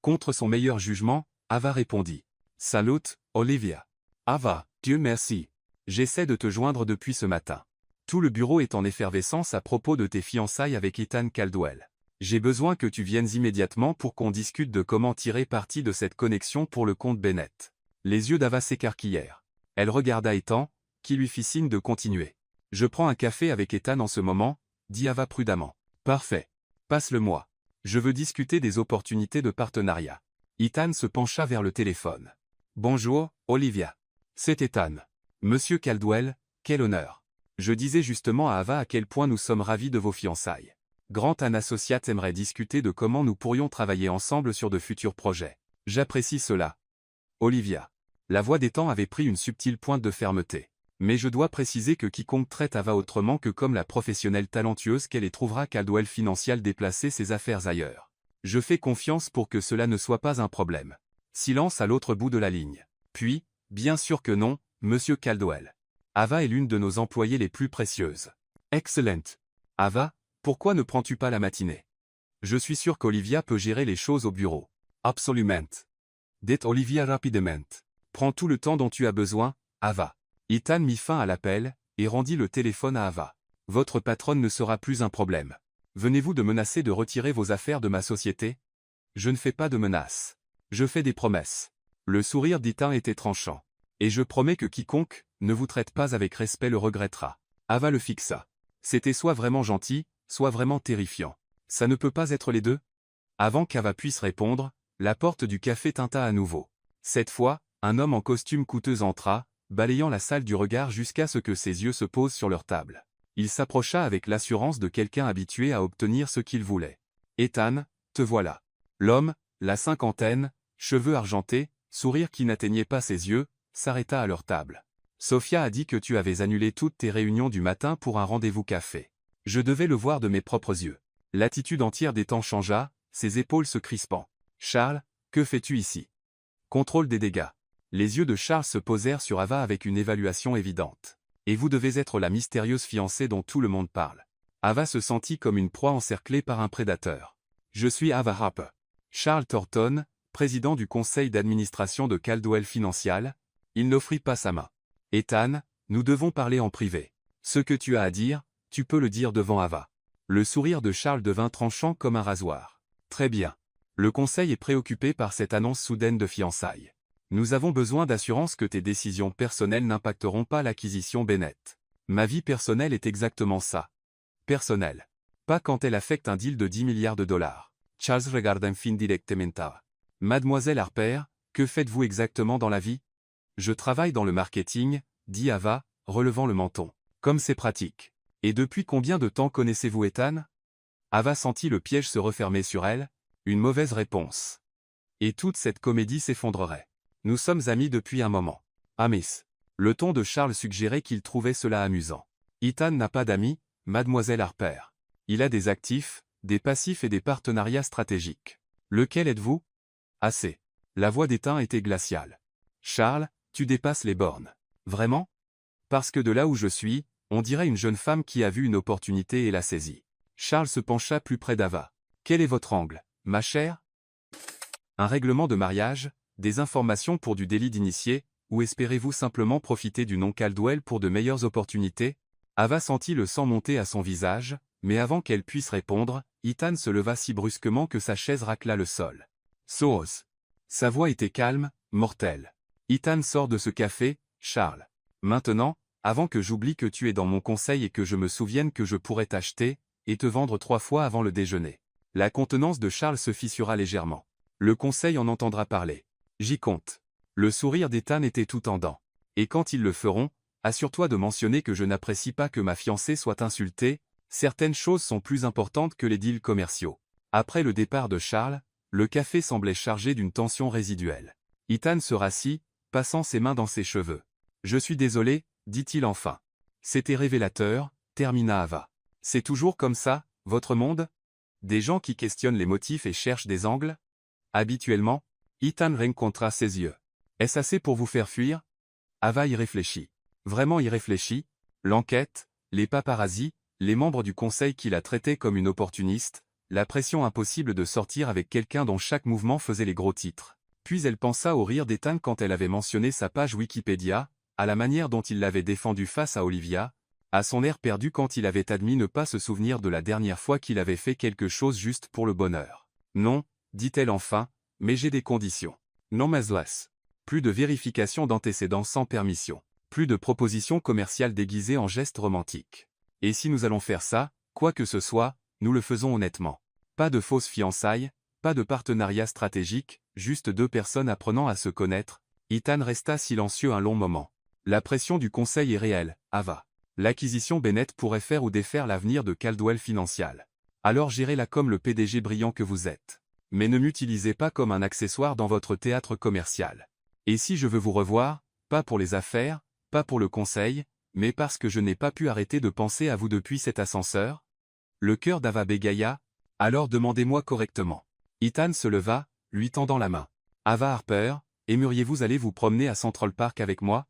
Contre son meilleur jugement, Ava répondit. Salut, Olivia. Ava, Dieu merci. J'essaie de te joindre depuis ce matin. Tout le bureau est en effervescence à propos de tes fiançailles avec Ethan Caldwell. J'ai besoin que tu viennes immédiatement pour qu'on discute de comment tirer parti de cette connexion pour le compte Bennett. Les yeux d'Ava s'écarquillèrent. Elle regarda Ethan, qui lui fit signe de continuer. Je prends un café avec Ethan en ce moment, dit Ava prudemment. Parfait. Passe-le-moi. Je veux discuter des opportunités de partenariat. Ethan se pencha vers le téléphone. Bonjour, Olivia. C'est Ethan. Monsieur Caldwell, quel honneur. Je disais justement à Ava à quel point nous sommes ravis de vos fiançailles. Grant & Associates aimerait discuter de comment nous pourrions travailler ensemble sur de futurs projets. J'apprécie cela. Olivia. La voix d'Ethan avait pris une subtile pointe de fermeté. Mais je dois préciser que quiconque traite Ava autrement que comme la professionnelle talentueuse qu'elle est trouvera Caldwell Financial déplacer ses affaires ailleurs. Je fais confiance pour que cela ne soit pas un problème. Silence à l'autre bout de la ligne. Puis, bien sûr que non, Monsieur Caldwell. Ava est l'une de nos employées les plus précieuses. Excellent. Ava, pourquoi ne prends-tu pas la matinée? Je suis sûr qu'Olivia peut gérer les choses au bureau. Absolument. Dites Olivia rapidement. Prends tout le temps dont tu as besoin, Ava. Ethan mit fin à l'appel, et rendit le téléphone à Ava. Votre patronne ne sera plus un problème. Venez-vous de menacer de retirer vos affaires de ma société? Je ne fais pas de menaces. Je fais des promesses. Le sourire d'Ethan était tranchant. Et je promets que quiconque ne vous traite pas avec respect le regrettera. Ava le fixa. C'était soit vraiment gentil, soit vraiment terrifiant. Ça ne peut pas être les deux? Avant qu'Ava puisse répondre, la porte du café tinta à nouveau. Cette fois, un homme en costume coûteux entra, balayant la salle du regard jusqu'à ce que ses yeux se posent sur leur table. Il s'approcha avec l'assurance de quelqu'un habitué à obtenir ce qu'il voulait. Ethan, te voilà. L'homme, la cinquantaine, cheveux argentés, sourire qui n'atteignait pas ses yeux, s'arrêta à leur table. Sophia a dit que tu avais annulé toutes tes réunions du matin pour un rendez-vous café. Je devais le voir de mes propres yeux. L'attitude entière d'Ethan changea, ses épaules se crispant. Charles, que fais-tu ici? Contrôle des dégâts. Les yeux de Charles se posèrent sur Ava avec une évaluation évidente. Et vous devez être la mystérieuse fiancée dont tout le monde parle. Ava se sentit comme une proie encerclée par un prédateur. Je suis Ava Harper. Charles Thornton, président du conseil d'administration de Caldwell Financial, il n'offrit pas sa main. Ethan, nous devons parler en privé. Ce que tu as à dire, tu peux le dire devant Ava. Le sourire de Charles devint tranchant comme un rasoir. Très bien. Le conseil est préoccupé par cette annonce soudaine de fiançailles. Nous avons besoin d'assurance que tes décisions personnelles n'impacteront pas l'acquisition Bennett. Ma vie personnelle est exactement ça. Personnelle. Pas quand elle affecte un deal de 10 milliards de dollars. Charles regarda fin directement. Mademoiselle Harper, que faites-vous exactement dans la vie? Je travaille dans le marketing, dit Ava, relevant le menton. Comme c'est pratique. Et depuis combien de temps connaissez-vous Ethan? Ava sentit le piège se refermer sur elle, une mauvaise réponse. Et toute cette comédie s'effondrerait. Nous sommes amis depuis un moment. Ah miss. Le ton de Charles suggérait qu'il trouvait cela amusant. Ethan n'a pas d'amis, mademoiselle Harper. Il a des actifs, des passifs et des partenariats stratégiques. Lequel êtes-vous? Assez. La voix d'Ethan était glaciale. Charles, tu dépasses les bornes. Vraiment? Parce que de là où je suis, on dirait une jeune femme qui a vu une opportunité et l'a saisie. Charles se pencha plus près d'Ava. Quel est votre angle, ma chère? Un règlement de mariage, des informations pour du délit d'initié, ou espérez-vous simplement profiter du nom Caldwell pour de meilleures opportunités? Ava sentit le sang monter à son visage, mais avant qu'elle puisse répondre, Ethan se leva si brusquement que sa chaise racla le sol. Sauce. Sa voix était calme, mortelle. Ethan sort de ce café, Charles. Maintenant, avant que j'oublie que tu es dans mon conseil et que je me souvienne que je pourrais t'acheter, et te vendre 3 fois avant le déjeuner. La contenance de Charles se fissura légèrement. Le conseil en entendra parler. J'y compte. Le sourire d'Ethan était tout en dents. Et quand ils le feront, assure-toi de mentionner que je n'apprécie pas que ma fiancée soit insultée, certaines choses sont plus importantes que les deals commerciaux. Après le départ de Charles, le café semblait chargé d'une tension résiduelle. Ethan se rassit, passant ses mains dans ses cheveux. Je suis désolé, dit-il enfin. C'était révélateur, termina Ava. C'est toujours comme ça, votre monde? Des gens qui questionnent les motifs et cherchent des angles? Habituellement, Ethan rencontra ses yeux. Est-ce assez pour vous faire fuir? Ava y réfléchit. Vraiment y réfléchit. L'enquête, les paparazzis, les membres du conseil qui la traitaient comme une opportuniste, la pression impossible de sortir avec quelqu'un dont chaque mouvement faisait les gros titres. Puis elle pensa au rire d'Ethan quand elle avait mentionné sa page Wikipédia, à la manière dont il l'avait défendue face à Olivia, à son air perdu quand il avait admis ne pas se souvenir de la dernière fois qu'il avait fait quelque chose juste pour le bonheur. Non, dit-elle enfin, mais j'ai des conditions. Non mais less. Plus de vérification d'antécédents sans permission. Plus de propositions commerciales déguisées en gestes romantiques. Et si nous allons faire ça, quoi que ce soit, nous le faisons honnêtement. Pas de fausses fiançailles, pas de partenariat stratégique, juste 2 personnes apprenant à se connaître. Ethan resta silencieux un long moment. La pression du conseil est réelle, Ava. L'acquisition Bennett pourrait faire ou défaire l'avenir de Caldwell Financial. Alors gérez-la comme le PDG brillant que vous êtes. Mais ne m'utilisez pas comme un accessoire dans votre théâtre commercial. Et si je veux vous revoir, pas pour les affaires, pas pour le conseil, mais parce que je n'ai pas pu arrêter de penser à vous depuis cet ascenseur? Le cœur d'Ava bégaya, alors demandez-moi correctement. Ethan se leva, lui tendant la main. Ava Harper, aimeriez-vous aller vous promener à Central Park avec moi?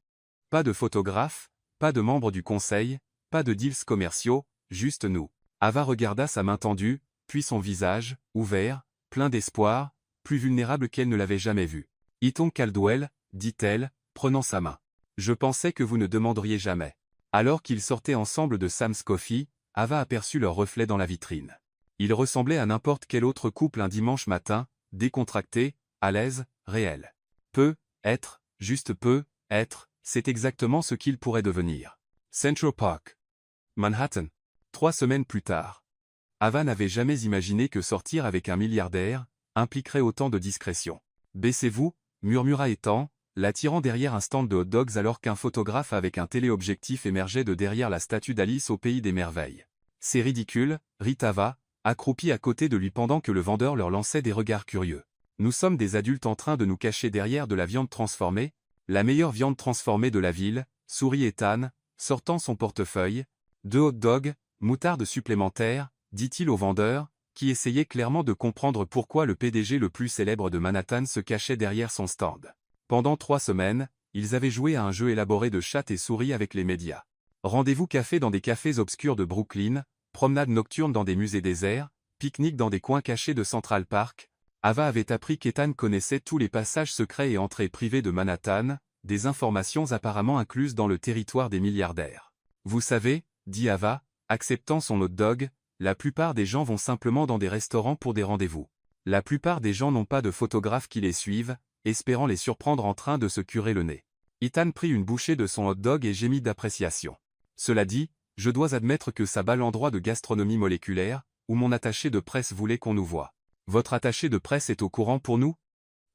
Pas de photographe, pas de membres du conseil, pas de deals commerciaux, juste nous. Ava regarda sa main tendue, puis son visage, ouvert, plein d'espoir, plus vulnérable qu'elle ne l'avait jamais vu. Ethan Caldwell, dit-elle, prenant sa main. Je pensais que vous ne demanderiez jamais. Alors qu'ils sortaient ensemble de Sam's Coffee, Ava aperçut leur reflet dans la vitrine. Ils ressemblaient à n'importe quel autre couple un dimanche matin, décontracté, à l'aise, réel. Juste peu, c'est exactement ce qu'ils pourraient devenir. Central Park. Manhattan. 3 semaines plus tard. Ava n'avait jamais imaginé que sortir avec un milliardaire impliquerait autant de discrétion. Baissez-vous, murmura Ethan, l'attirant derrière un stand de hot dogs alors qu'un photographe avec un téléobjectif émergeait de derrière la statue d'Alice au pays des merveilles. C'est ridicule, rit Ava, accroupie à côté de lui pendant que le vendeur leur lançait des regards curieux. Nous sommes des adultes en train de nous cacher derrière de la viande transformée, la meilleure viande transformée de la ville, sourit Ethan, sortant son portefeuille. 2 hot dogs, moutarde supplémentaire, dit-il au vendeur, qui essayait clairement de comprendre pourquoi le PDG le plus célèbre de Manhattan se cachait derrière son stand. Pendant 3 semaines, ils avaient joué à un jeu élaboré de chat et souris avec les médias. Rendez-vous café dans des cafés obscurs de Brooklyn, promenades nocturnes dans des musées déserts, pique-nique dans des coins cachés de Central Park. Ava avait appris qu'Ethan connaissait tous les passages secrets et entrées privées de Manhattan, des informations apparemment incluses dans le territoire des milliardaires. Vous savez, dit Ava, acceptant son hot dog, la plupart des gens vont simplement dans des restaurants pour des rendez-vous. La plupart des gens n'ont pas de photographes qui les suivent, espérant les surprendre en train de se curer le nez. Ethan prit une bouchée de son hot dog et gémit d'appréciation. Cela dit, je dois admettre que ça bat l'endroit de gastronomie moléculaire, où mon attaché de presse voulait qu'on nous voie. Votre attaché de presse est au courant pour nous?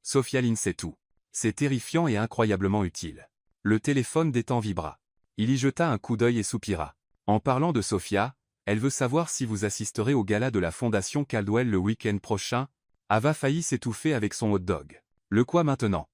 Sophia Lynn sait tout. C'est terrifiant et incroyablement utile. Le téléphone d'Ethan vibra. Il y jeta un coup d'œil et soupira. En parlant de Sophia, elle veut savoir si vous assisterez au gala de la Fondation Caldwell le week-end prochain. Ava faillit s'étouffer avec son hot dog. Le quoi maintenant?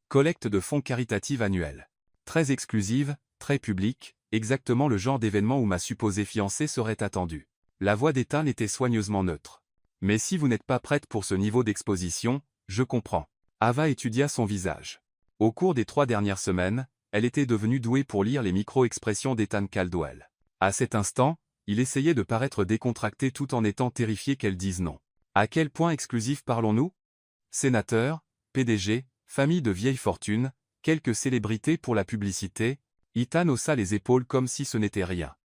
Collecte de fonds caritative annuelle. Très exclusive, très publique, exactement le genre d'événement où ma supposée fiancée serait attendue. La voix d'Ethan était soigneusement neutre. Mais si vous n'êtes pas prête pour ce niveau d'exposition, je comprends. Ava étudia son visage. Au cours des 3 dernières semaines, elle était devenue douée pour lire les micro-expressions d'Ethan Caldwell. À cet instant, il essayait de paraître décontracté tout en étant terrifié qu'elle dise non. À quel point exclusif parlons-nous? Sénateur, PDG, famille de vieille fortune, quelques célébrités pour la publicité. Ethan haussa les épaules comme si ce n'était rien.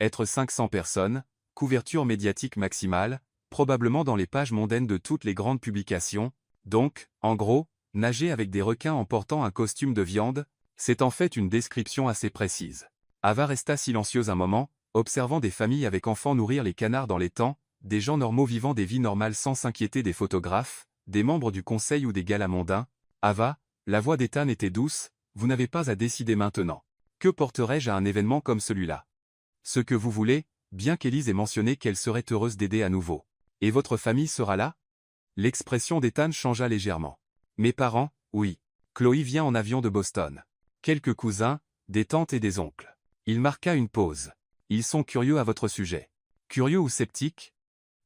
Être 500 personnes, couverture médiatique maximale, probablement dans les pages mondaines de toutes les grandes publications. Donc, en gros, nager avec des requins en portant un costume de viande, c'est en fait une description assez précise. Ava resta silencieuse un moment, observant des familles avec enfants nourrir les canards dans les temps, des gens normaux vivant des vies normales sans s'inquiéter des photographes, des membres du conseil ou des galas mondains. Ava, la voix d'Ethan était douce, vous n'avez pas à décider maintenant. Que porterais-je à un événement comme celui-là? Ce que vous voulez, bien qu'Élise ait mentionné qu'elle serait heureuse d'aider à nouveau. Et votre famille sera là? L'expression d'Ethan changea légèrement. Mes parents, oui. Chloé vient en avion de Boston. Quelques cousins, des tantes et des oncles. Il marqua une pause. Ils sont curieux à votre sujet. Curieux ou sceptiques?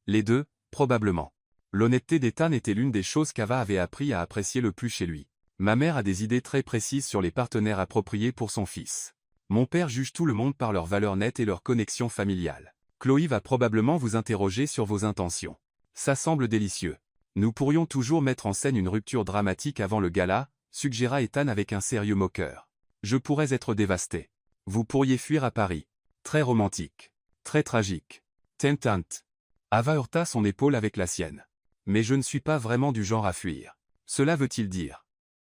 Les deux, probablement. L'honnêteté d'Ethan était l'une des choses qu'Ava avait appris à apprécier le plus chez lui. Ma mère a des idées très précises sur les partenaires appropriés pour son fils. Mon père juge tout le monde par leurs valeurs nettes et leur connexion familiale. Chloé va probablement vous interroger sur vos intentions. Ça semble délicieux. Nous pourrions toujours mettre en scène une rupture dramatique avant le gala, suggéra Ethan avec un sérieux moqueur. Je pourrais être dévasté. Vous pourriez fuir à Paris. Très romantique. Très tragique. Tentant. Ava heurta son épaule avec la sienne. Mais je ne suis pas vraiment du genre à fuir. Cela veut-il dire?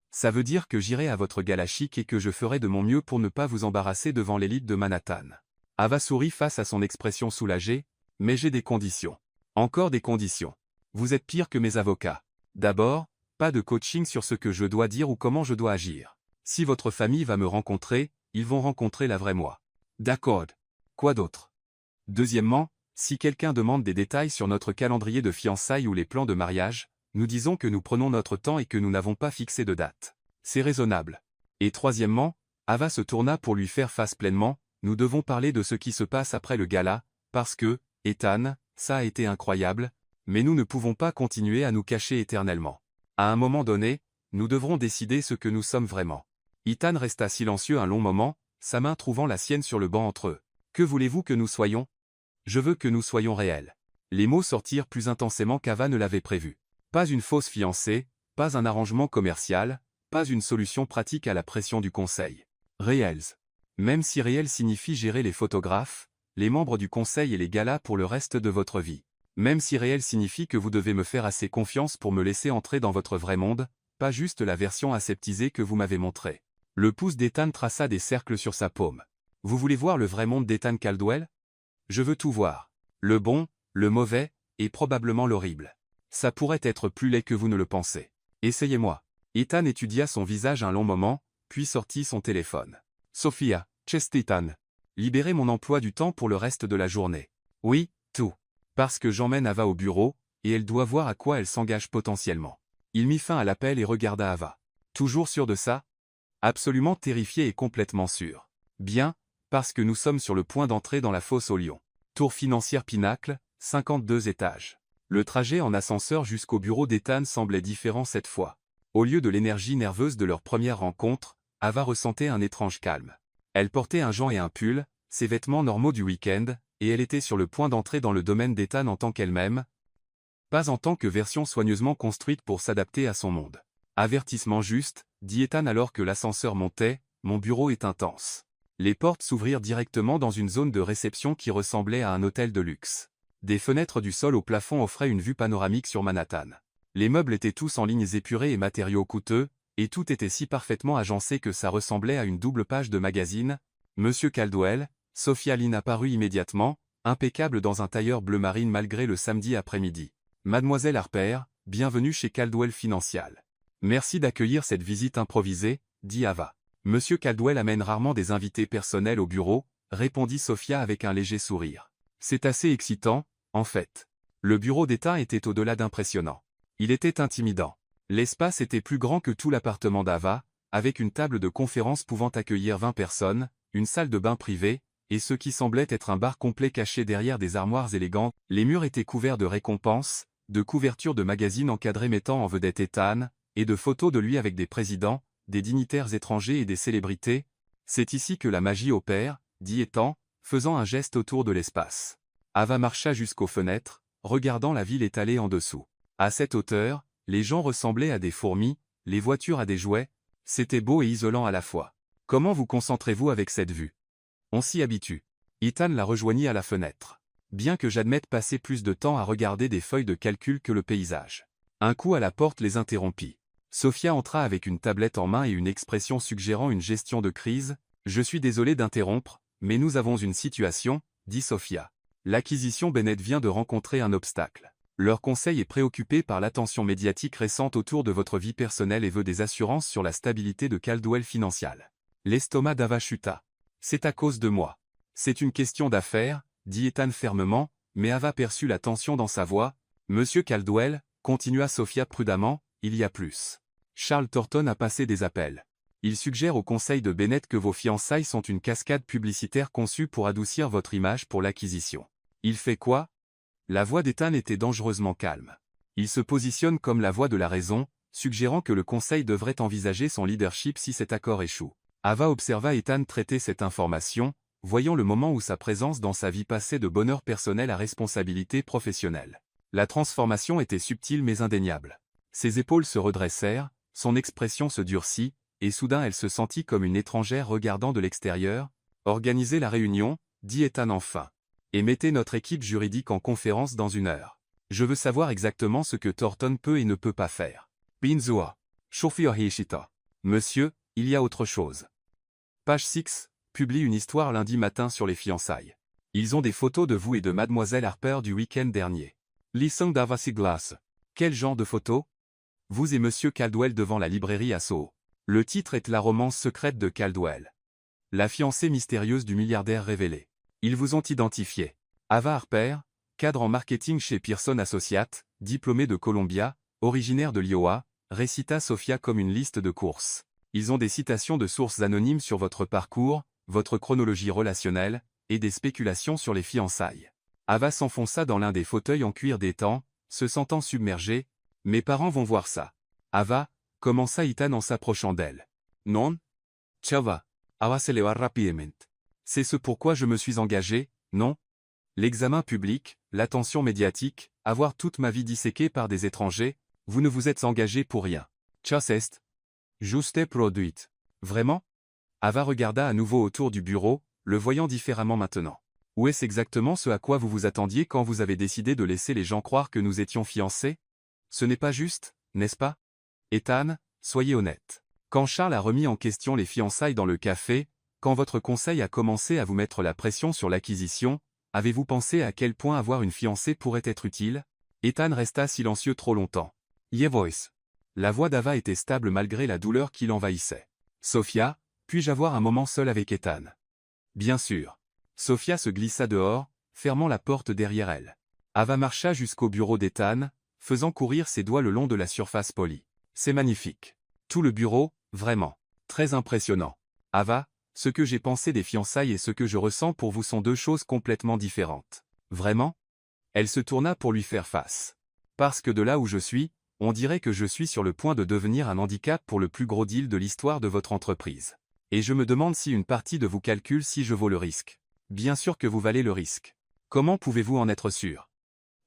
Ça veut dire que j'irai à votre gala chic et que je ferai de mon mieux pour ne pas vous embarrasser devant l'élite de Manhattan. Ava sourit face à son expression soulagée, mais j'ai des conditions. Encore des conditions. Vous êtes pire que mes avocats. D'abord, pas de coaching sur ce que je dois dire ou comment je dois agir. Si votre famille va me rencontrer, ils vont rencontrer la vraie moi. D'accord. Quoi d'autre? Deuxièmement, si quelqu'un demande des détails sur notre calendrier de fiançailles ou les plans de mariage, nous disons que nous prenons notre temps et que nous n'avons pas fixé de date. C'est raisonnable. Et troisièmement, Ava se tourna pour lui faire face pleinement, nous devons parler de ce qui se passe après le gala, parce que, Ethan, ça a été incroyable, mais nous ne pouvons pas continuer à nous cacher éternellement. À un moment donné, nous devrons décider ce que nous sommes vraiment. Ethan resta silencieux un long moment, sa main trouvant la sienne sur le banc entre eux. Que voulez-vous que nous soyons? Je veux que nous soyons réels. Les mots sortirent plus intensément qu'Ava ne l'avait prévu. Pas une fausse fiancée, pas un arrangement commercial, pas une solution pratique à la pression du conseil. Réels. Même si réel signifie gérer les photographes, les membres du conseil et les galas pour le reste de votre vie. Même si réel signifie que vous devez me faire assez confiance pour me laisser entrer dans votre vrai monde, pas juste la version aseptisée que vous m'avez montrée. Le pouce d'Ethan traça des cercles sur sa paume. Vous voulez voir le vrai monde d'Ethan Caldwell? Je veux tout voir. Le bon, le mauvais, et probablement l'horrible. Ça pourrait être plus laid que vous ne le pensez. Essayez-moi. Ethan étudia son visage un long moment, puis sortit son téléphone. Sophia, chest Ethan. Libérez mon emploi du temps pour le reste de la journée. Oui, tout. Parce que j'emmène Ava au bureau, et elle doit voir à quoi elle s'engage potentiellement. Il mit fin à l'appel et regarda Ava. Toujours sûr de ça? Absolument terrifié et complètement sûr. Bien, parce que nous sommes sur le point d'entrer dans la fosse au lion. Tour financière Pinacle, 52 étages. Le trajet en ascenseur jusqu'au bureau d'Ethan semblait différent cette fois. Au lieu de l'énergie nerveuse de leur première rencontre, Ava ressentait un étrange calme. Elle portait un jean et un pull, ses vêtements normaux du week-end, et elle était sur le point d'entrer dans le domaine d'Ethan en tant qu'elle-même, pas en tant que version soigneusement construite pour s'adapter à son monde. Avertissement juste, dit Ethan alors que l'ascenseur montait, mon bureau est intense. Les portes s'ouvrirent directement dans une zone de réception qui ressemblait à un hôtel de luxe. Des fenêtres du sol au plafond offraient une vue panoramique sur Manhattan. Les meubles étaient tous en lignes épurées et matériaux coûteux, et tout était si parfaitement agencé que ça ressemblait à une double page de magazine. Monsieur Caldwell, Sophia Lynn apparut immédiatement, impeccable dans un tailleur bleu marine malgré le samedi après-midi. Mademoiselle Harper, bienvenue chez Caldwell Financial. Merci d'accueillir cette visite improvisée, dit Ava. Monsieur Caldwell amène rarement des invités personnels au bureau, répondit Sophia avec un léger sourire. C'est assez excitant, en fait. Le bureau d'État était au-delà d'impressionnant. Il était intimidant. L'espace était plus grand que tout l'appartement d'Ava, avec une table de conférence pouvant accueillir 20 personnes, une salle de bain privée, et ce qui semblait être un bar complet caché derrière des armoires élégantes. Les murs étaient couverts de récompenses, de couvertures de magazines encadrés mettant en vedette Ethan, et de photos de lui avec des présidents, des dignitaires étrangers et des célébrités. C'est ici que la magie opère, dit Ethan, faisant un geste autour de l'espace. Ava marcha jusqu'aux fenêtres, regardant la ville étalée en dessous. À cette hauteur, les gens ressemblaient à des fourmis, les voitures à des jouets, c'était beau et isolant à la fois. Comment vous concentrez-vous avec cette vue? On s'y habitue. Ethan la rejoignit à la fenêtre. Bien que j'admette passer plus de temps à regarder des feuilles de calcul que le paysage. Un coup à la porte les interrompit. Sophia entra avec une tablette en main et une expression suggérant une gestion de crise. Je suis désolé d'interrompre, mais nous avons une situation, dit Sophia. L'acquisition Bennett vient de rencontrer un obstacle. Leur conseil est préoccupé par l'attention médiatique récente autour de votre vie personnelle et veut des assurances sur la stabilité de Caldwell Financial. L'estomac d'Ava chuta. C'est à cause de moi. C'est une question d'affaires, dit Ethan fermement, mais Ava perçut la tension dans sa voix. Monsieur Caldwell, continua Sophia prudemment, il y a plus. Charles Thornton a passé des appels. Il suggère au conseil de Bennett que vos fiançailles sont une cascade publicitaire conçue pour adoucir votre image pour l'acquisition. Il fait quoi? La voix d'Ethan était dangereusement calme. Il se positionne comme la voix de la raison, suggérant que le conseil devrait envisager son leadership si cet accord échoue. Ava observa Ethan traiter cette information, voyant le moment où sa présence dans sa vie passait de bonheur personnel à responsabilité professionnelle. La transformation était subtile mais indéniable. Ses épaules se redressèrent, son expression se durcit, et soudain elle se sentit comme une étrangère regardant de l'extérieur. Organisez la réunion, dit Ethan enfin. Et mettez notre équipe juridique en conférence dans 1 heure. Je veux savoir exactement ce que Thornton peut et ne peut pas faire. Binzoa. Shofio Hishita. Monsieur, il y a autre chose. Page 6. Publie une histoire lundi matin sur les fiançailles. Ils ont des photos de vous et de Mademoiselle Harper du week-end dernier. Listen d'Avasi Glass. Quel genre de photos? Vous et Monsieur Caldwell devant la librairie à Soho. Le titre est La romance secrète de Caldwell. La fiancée mystérieuse du milliardaire révélé. Ils vous ont identifié. Ava Harper, cadre en marketing chez Pearson Associates, diplômée de Columbia, originaire de l'Iowa, récita Sophia comme une liste de courses. Ils ont des citations de sources anonymes sur votre parcours, votre chronologie relationnelle, et des spéculations sur les fiançailles. Ava s'enfonça dans l'un des fauteuils en cuir d'étang, se sentant submergée. Mes parents vont voir ça. Ava, commença Ethan en s'approchant d'elle. Non? Chava. Ava se leva rapidement. C'est ce pourquoi je me suis engagé, non? L'examen public, l'attention médiatique, avoir toute ma vie disséquée par des étrangers, vous ne vous êtes engagé pour rien. Chas est. Juste produit. Vraiment? Ava regarda à nouveau autour du bureau, le voyant différemment maintenant. Où est-ce exactement ce à quoi vous vous attendiez quand vous avez décidé de laisser les gens croire que nous étions fiancés? Ce n'est pas juste, n'est-ce pas? Ethan, soyez honnête. Quand Charles a remis en question les fiançailles dans le café, quand votre conseil a commencé à vous mettre la pression sur l'acquisition, avez-vous pensé à quel point avoir une fiancée pourrait être utile? Ethan resta silencieux trop longtemps. Yeah voice. La voix d'Ava était stable malgré la douleur qui l'envahissait. Sophia, puis-je avoir un moment seul avec Ethan? Bien sûr. Sophia se glissa dehors, fermant la porte derrière elle. Ava marcha jusqu'au bureau d'Ethan, faisant courir ses doigts le long de la surface polie. C'est magnifique. Tout le bureau, vraiment. Très impressionnant. Ava, ce que j'ai pensé des fiançailles et ce que je ressens pour vous sont deux choses complètement différentes. Vraiment? Elle se tourna pour lui faire face. Parce que de là où je suis, on dirait que je suis sur le point de devenir un handicap pour le plus gros deal de l'histoire de votre entreprise. Et je me demande si une partie de vous calcule si je vaux le risque. Bien sûr que vous valez le risque. Comment pouvez-vous en être sûr?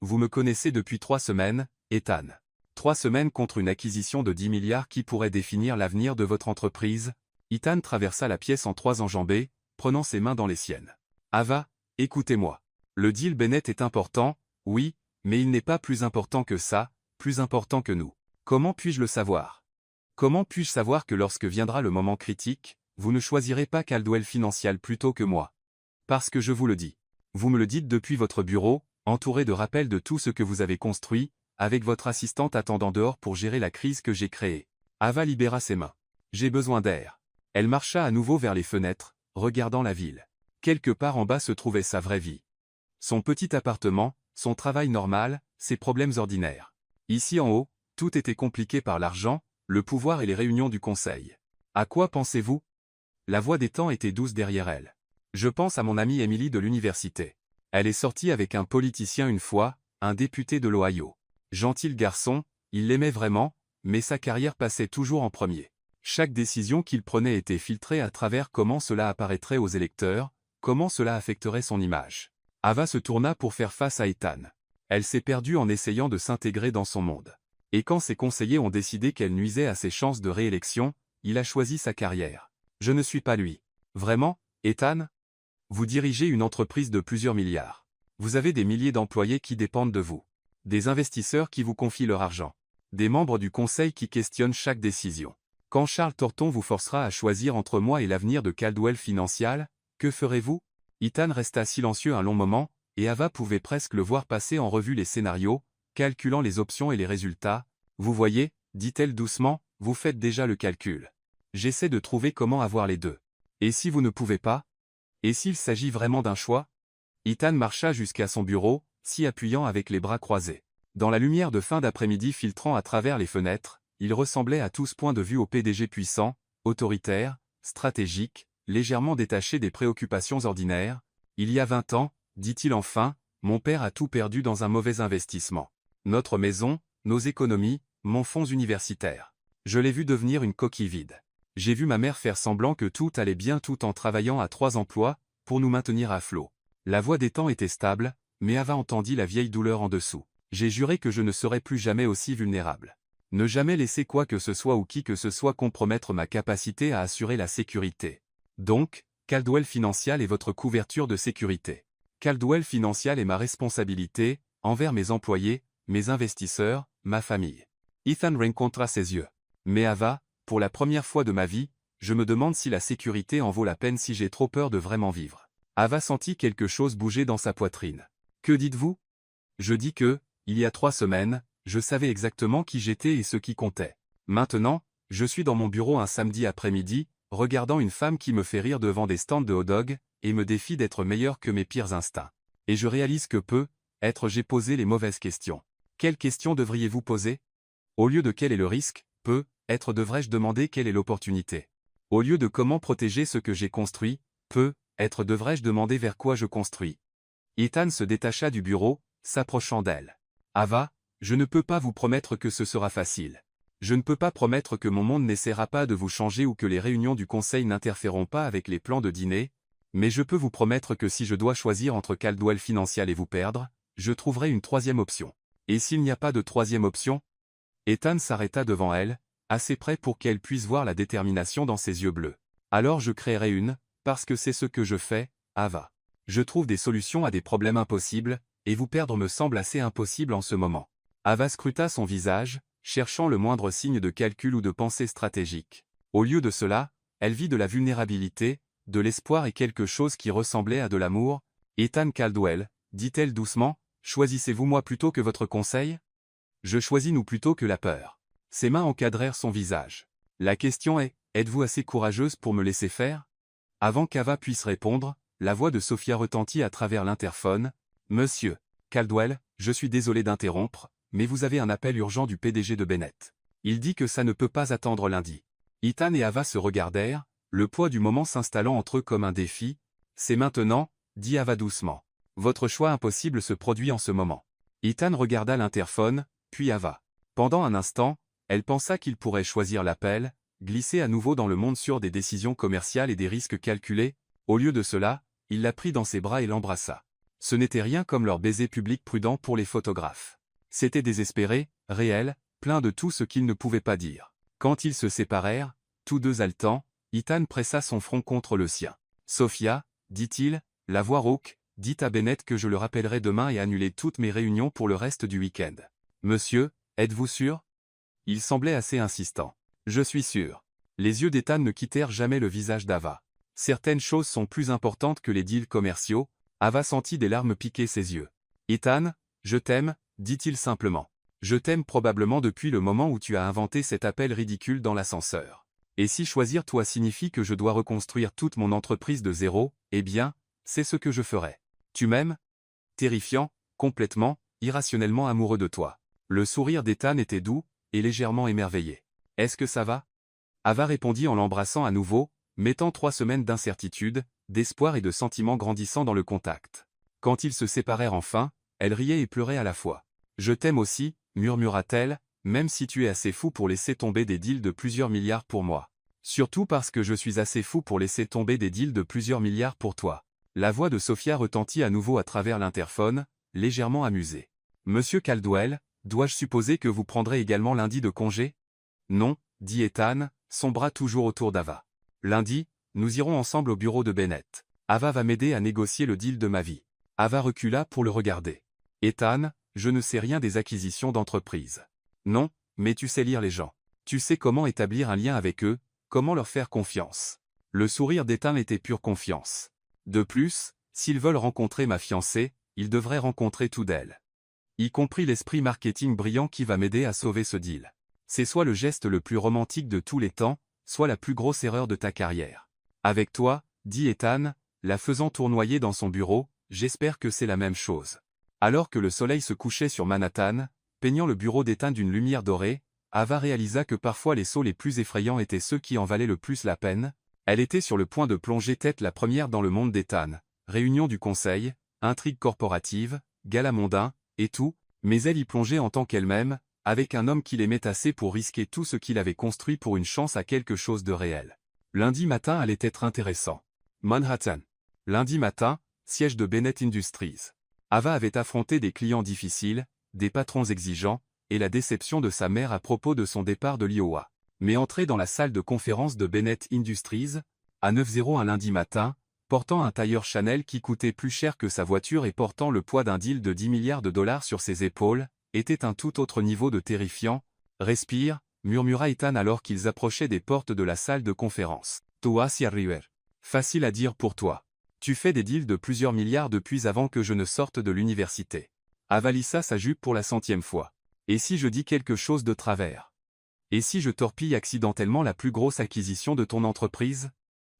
Vous me connaissez depuis 3 semaines, Ethan. 3 semaines contre une acquisition de 10 milliards qui pourrait définir l'avenir de votre entreprise. Ethan traversa la pièce en 3 enjambées, prenant ses mains dans les siennes. Ava, écoutez-moi. Le deal Bennett est important, oui, mais il n'est pas plus important que ça, plus important que nous. Comment puis-je le savoir? Comment puis-je savoir que lorsque viendra le moment critique, vous ne choisirez pas Caldwell Financial plutôt que moi? Parce que je vous le dis. Vous me le dites depuis votre bureau, entouré de rappels de tout ce que vous avez construit, avec votre assistante attendant dehors pour gérer la crise que j'ai créée. Ava libéra ses mains. J'ai besoin d'air. Elle marcha à nouveau vers les fenêtres, regardant la ville. Quelque part en bas se trouvait sa vraie vie. Son petit appartement, son travail normal, ses problèmes ordinaires. Ici en haut, tout était compliqué par l'argent, le pouvoir et les réunions du conseil. À quoi pensez-vous? La voix d'Ethan était douce derrière elle. Je pense à mon amie Emily de l'université. Elle est sortie avec un politicien une fois, un député de l'Ohio. Gentil garçon, il l'aimait vraiment, mais sa carrière passait toujours en premier. Chaque décision qu'il prenait était filtrée à travers comment cela apparaîtrait aux électeurs, comment cela affecterait son image. Ava se tourna pour faire face à Ethan. Elle s'est perdue en essayant de s'intégrer dans son monde. Et quand ses conseillers ont décidé qu'elle nuisait à ses chances de réélection, il a choisi sa carrière. Je ne suis pas lui. Vraiment, Ethan? Vous dirigez une entreprise de plusieurs milliards. Vous avez des milliers d'employés qui dépendent de vous. Des investisseurs qui vous confient leur argent. Des membres du conseil qui questionnent chaque décision. Quand Charles Thornton vous forcera à choisir entre moi et l'avenir de Caldwell Financial, que ferez-vous? Ethan resta silencieux un long moment, et Ava pouvait presque le voir passer en revue les scénarios, calculant les options et les résultats. Vous voyez, dit-elle doucement, vous faites déjà le calcul. J'essaie de trouver comment avoir les deux. Et si vous ne pouvez pas? Et s'il s'agit vraiment d'un choix? Ethan marcha jusqu'à son bureau, s'y appuyant avec les bras croisés. Dans la lumière de fin d'après-midi filtrant à travers les fenêtres, il ressemblait à tous points de vue au PDG puissant, autoritaire, stratégique, légèrement détaché des préoccupations ordinaires. Il y a 20 ans, dit-il enfin, mon père a tout perdu dans un mauvais investissement. Notre maison, nos économies, mon fonds universitaire. Je l'ai vu devenir une coquille vide. J'ai vu ma mère faire semblant que tout allait bien tout en travaillant à 3 emplois, pour nous maintenir à flot. La voix d'Ethan était stable, mais Ava entendit la vieille douleur en dessous. J'ai juré que je ne serais plus jamais aussi vulnérable. Ne jamais laisser quoi que ce soit ou qui que ce soit compromettre ma capacité à assurer la sécurité. Donc, Caldwell Financial est votre couverture de sécurité. Caldwell Financial est ma responsabilité, envers mes employés, mes investisseurs, ma famille. Ethan rencontra ses yeux. Mais Ava, pour la première fois de ma vie, je me demande si la sécurité en vaut la peine si j'ai trop peur de vraiment vivre. Ava sentit quelque chose bouger dans sa poitrine. Que dites-vous? Je dis que, il y a 3 semaines, je savais exactement qui j'étais et ce qui comptait. Maintenant, je suis dans mon bureau un samedi après-midi, regardant une femme qui me fait rire devant des stands de hot-dog, et me défie d'être meilleur que mes pires instincts. Et je réalise que j'ai posé les mauvaises questions. Quelles questions devriez-vous poser? Au lieu de quel est le risque, devrais-je demander quelle est l'opportunité? Au lieu de comment protéger ce que j'ai construit, devrais-je demander vers quoi je construis? Ethan se détacha du bureau, s'approchant d'elle. Ava, je ne peux pas vous promettre que ce sera facile. Je ne peux pas promettre que mon monde n'essaiera pas de vous changer ou que les réunions du conseil n'interféreront pas avec les plans de dîner, mais je peux vous promettre que si je dois choisir entre Caldwell Financial et vous perdre, je trouverai une 3e option. Et s'il n'y a pas de 3e option? Ethan s'arrêta devant elle, assez près pour qu'elle puisse voir la détermination dans ses yeux bleus. Alors je créerai une, parce que c'est ce que je fais, Ava. Je trouve des solutions à des problèmes impossibles, et vous perdre me semble assez impossible en ce moment. Ava scruta son visage, cherchant le moindre signe de calcul ou de pensée stratégique. Au lieu de cela, elle vit de la vulnérabilité, de l'espoir et quelque chose qui ressemblait à de l'amour. Ethan Caldwell, dit-elle doucement, choisissez-vous moi plutôt que votre conseil? Je choisis nous plutôt que la peur. Ses mains encadrèrent son visage. La question est, êtes-vous assez courageuse pour me laisser faire? Avant qu'Ava puisse répondre, la voix de Sophia retentit à travers l'interphone. Monsieur Caldwell, je suis désolé d'interrompre, mais vous avez un appel urgent du PDG de Bennett. Il dit que ça ne peut pas attendre lundi. Ethan et Ava se regardèrent, le poids du moment s'installant entre eux comme un défi. C'est maintenant, dit Ava doucement. Votre choix impossible se produit en ce moment. Ethan regarda l'interphone, puis Ava. Pendant un instant, elle pensa qu'il pourrait choisir l'appel, glisser à nouveau dans le monde sûr des décisions commerciales et des risques calculés. Au lieu de cela, il la prit dans ses bras et l'embrassa. Ce n'était rien comme leur baiser public prudent pour les photographes. C'était désespéré, réel, plein de tout ce qu'ils ne pouvaient pas dire. Quand ils se séparèrent, tous deux haletants, Ethan pressa son front contre le sien. Sophia, dit-il, la voix rauque, dites à Bennett que je le rappellerai demain et annuler toutes mes réunions pour le reste du week-end. Monsieur, êtes-vous sûr? Il semblait assez insistant. Je suis sûr. Les yeux d'Ethan ne quittèrent jamais le visage d'Ava. Certaines choses sont plus importantes que les deals commerciaux. Ava sentit des larmes piquer ses yeux. Ethan, je t'aime, dit-il simplement. Je t'aime probablement depuis le moment où tu as inventé cet appel ridicule dans l'ascenseur. Et si choisir toi signifie que je dois reconstruire toute mon entreprise de zéro, eh bien, c'est ce que je ferai. Tu m'aimes? Terrifiant, complètement, irrationnellement amoureux de toi. Le sourire d'Ethan était doux, et légèrement émerveillé. Est-ce que ça va? Ava répondit en l'embrassant à nouveau, mettant 3 semaines d'incertitude, d'espoir et de sentiments grandissant dans le contact. Quand ils se séparèrent enfin, elle riait et pleurait à la fois. Je t'aime aussi, murmura-t-elle, même si tu es assez fou pour laisser tomber des deals de plusieurs milliards pour moi. Surtout parce que je suis assez fou pour laisser tomber des deals de plusieurs milliards pour toi. La voix de Sophia retentit à nouveau à travers l'interphone, légèrement amusée. Monsieur Caldwell, dois-je supposer que vous prendrez également lundi de congé? Non, dit Ethan, son bras toujours autour d'Ava. Lundi, nous irons ensemble au bureau de Bennett. Ava va m'aider à négocier le deal de ma vie. Ava recula pour le regarder. Ethan, je ne sais rien des acquisitions d'entreprise. Non, mais tu sais lire les gens. Tu sais comment établir un lien avec eux, comment leur faire confiance. Le sourire d'Ethan était pure confiance. De plus, s'ils veulent rencontrer ma fiancée, ils devraient rencontrer tout d'elle. Y compris l'esprit marketing brillant qui va m'aider à sauver ce deal. C'est soit le geste le plus romantique de tous les temps, soit la plus grosse erreur de ta carrière. Avec toi, dit Ethan, la faisant tournoyer dans son bureau, j'espère que c'est la même chose. Alors que le soleil se couchait sur Manhattan, peignant le bureau d'Ethan d'une lumière dorée, Ava réalisa que parfois les sauts les plus effrayants étaient ceux qui en valaient le plus la peine. Elle était sur le point de plonger tête la première dans le monde d'Ethan. Réunion du conseil, intrigue corporative, gala mondain, et tout, mais elle y plongeait en tant qu'elle-même, avec un homme qui l'aimait assez pour risquer tout ce qu'il avait construit pour une chance à quelque chose de réel. Lundi matin allait être intéressant. Manhattan. Lundi matin, siège de Bennett Industries. Ava avait affronté des clients difficiles, des patrons exigeants, et la déception de sa mère à propos de son départ de l'Iowa. Mais entrer dans la salle de conférence de Bennett Industries, à 9h un lundi matin, portant un tailleur Chanel qui coûtait plus cher que sa voiture et portant le poids d'un deal de 10 milliards de dollars sur ses épaules, était un tout autre niveau de terrifiant. Respire, murmura Ethan alors qu'ils approchaient des portes de la salle de conférence. Toi si arriver. Facile à dire pour toi. Tu fais des deals de plusieurs milliards depuis avant que je ne sorte de l'université. Avalissa sa jupe pour la 100e fois. Et si je dis quelque chose de travers? Et si je torpille accidentellement la plus grosse acquisition de ton entreprise?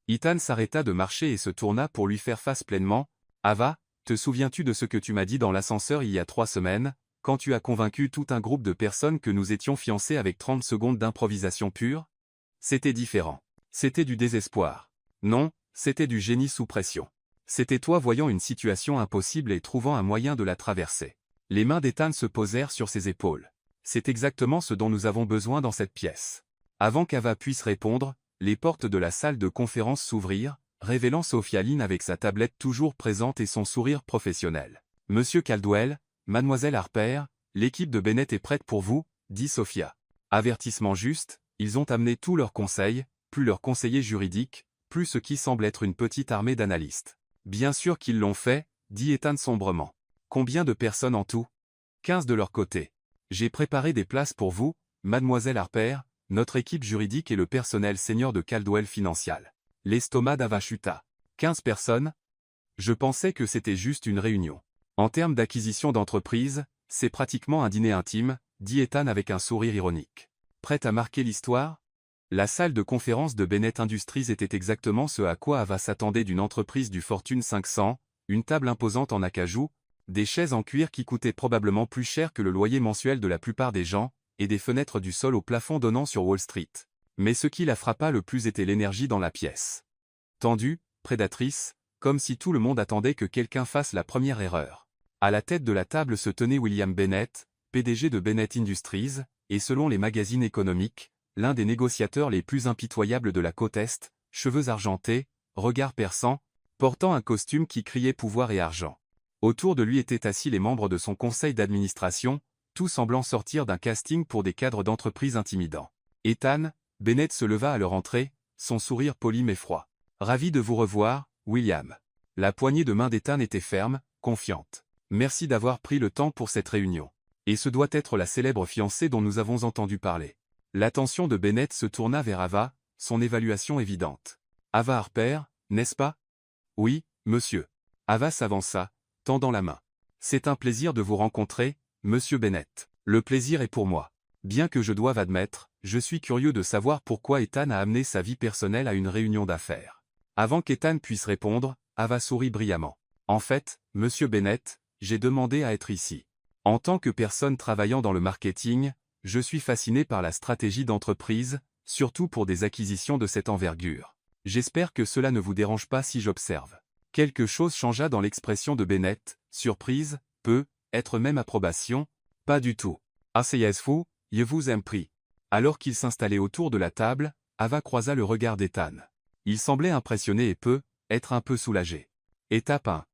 Ethan s'arrêta de marcher et se tourna pour lui faire face pleinement. Ava, te souviens-tu de ce que tu m'as dit dans l'ascenseur il y a 3 semaines, quand tu as convaincu tout un groupe de personnes que nous étions fiancés avec 30 secondes d'improvisation pure? C'était différent. C'était du désespoir. Non, c'était du génie sous pression. C'était toi voyant une situation impossible et trouvant un moyen de la traverser. Les mains d'Ethan se posèrent sur ses épaules. C'est exactement ce dont nous avons besoin dans cette pièce. Avant qu'Ava puisse répondre, les portes de la salle de conférence s'ouvrirent, révélant Sophia Lynn avec sa tablette toujours présente et son sourire professionnel. Monsieur Caldwell, Mademoiselle Harper, l'équipe de Bennett est prête pour vous, dit Sophia. Avertissement juste, ils ont amené tous leurs conseils, plus leurs conseillers juridiques, plus ce qui semble être une petite armée d'analystes. Bien sûr qu'ils l'ont fait, dit Ethan sombrement. Combien de personnes en tout? 15 de leur côté. J'ai préparé des places pour vous, Mademoiselle Harper, notre équipe juridique et le personnel senior de Caldwell Financial. L'estomac d'Ava chuta. 15 personnes? Je pensais que c'était juste une réunion. En termes d'acquisition d'entreprise, c'est pratiquement un dîner intime, dit Ethan avec un sourire ironique. Prête à marquer l'histoire? La salle de conférence de Bennett Industries était exactement ce à quoi Ava s'attendait d'une entreprise du Fortune 500, une table imposante en acajou, des chaises en cuir qui coûtaient probablement plus cher que le loyer mensuel de la plupart des gens, et des fenêtres du sol au plafond donnant sur Wall Street. Mais ce qui la frappa le plus était l'énergie dans la pièce. Tendue, prédatrice, comme si tout le monde attendait que quelqu'un fasse la première erreur. À la tête de la table se tenait William Bennett, PDG de Bennett Industries, et selon les magazines économiques, l'un des négociateurs les plus impitoyables de la côte Est, cheveux argentés, regard perçant, portant un costume qui criait pouvoir et argent. Autour de lui étaient assis les membres de son conseil d'administration, tout semblant sortir d'un casting pour des cadres d'entreprise intimidants. Ethan, Bennett se leva à leur entrée, son sourire poli mais froid. « Ravi de vous revoir, William. » La poignée de main d'Ethan était ferme, confiante. « Merci d'avoir pris le temps pour cette réunion. Et ce doit être la célèbre fiancée dont nous avons entendu parler. » L'attention de Bennett se tourna vers Ava, son évaluation évidente. « Ava Harper, n'est-ce pas? » « Oui, monsieur. » Ava s'avança, tendant la main. « C'est un plaisir de vous rencontrer, monsieur Bennett. Le plaisir est pour moi. Bien que je doive admettre, je suis curieux de savoir pourquoi Ethan a amené sa vie personnelle à une réunion d'affaires. » Avant qu'Ethan puisse répondre, Ava sourit brillamment. « En fait, monsieur Bennett, j'ai demandé à être ici. En tant que personne travaillant dans le marketing, je suis fasciné par la stratégie d'entreprise, surtout pour des acquisitions de cette envergure. J'espère que cela ne vous dérange pas si j'observe. » Quelque chose changea dans l'expression de Bennett, surprise, peu, être même approbation, pas du tout. « Asseyez-vous, je vous en prie. » Alors qu'il s'installait autour de la table, Ava croisa le regard d'Ethan. Il semblait impressionné et peu, être un peu soulagé. Étape 1.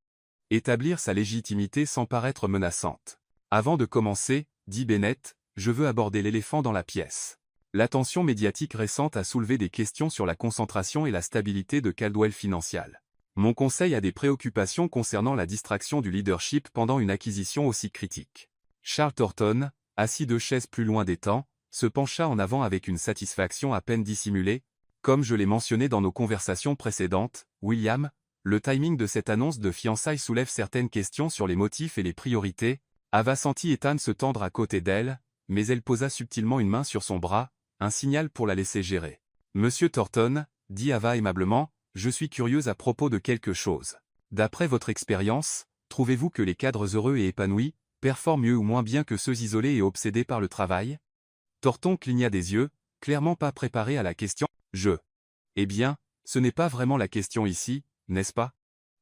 Établir sa légitimité sans paraître menaçante. Avant de commencer, dit Bennett, je veux aborder l'éléphant dans la pièce. L'attention médiatique récente a soulevé des questions sur la concentration et la stabilité de Caldwell Financial. Mon conseil a des préoccupations concernant la distraction du leadership pendant une acquisition aussi critique. Charles Thornton, assis 2 chaises plus loin d'Ethan, se pencha en avant avec une satisfaction à peine dissimulée. Comme je l'ai mentionné dans nos conversations précédentes, William, le timing de cette annonce de fiançailles soulève certaines questions sur les motifs et les priorités. Ava sentit Ethan se tendre à côté d'elle, mais elle posa subtilement une main sur son bras, un signal pour la laisser gérer. « Monsieur Thornton, » dit Ava aimablement, « je suis curieuse à propos de quelque chose. D'après votre expérience, trouvez-vous que les cadres heureux et épanouis performent mieux ou moins bien que ceux isolés et obsédés par le travail ?» Thornton cligna des yeux, clairement pas préparé à la question. « Eh bien, ce n'est pas vraiment la question ici, n'est-ce pas ?»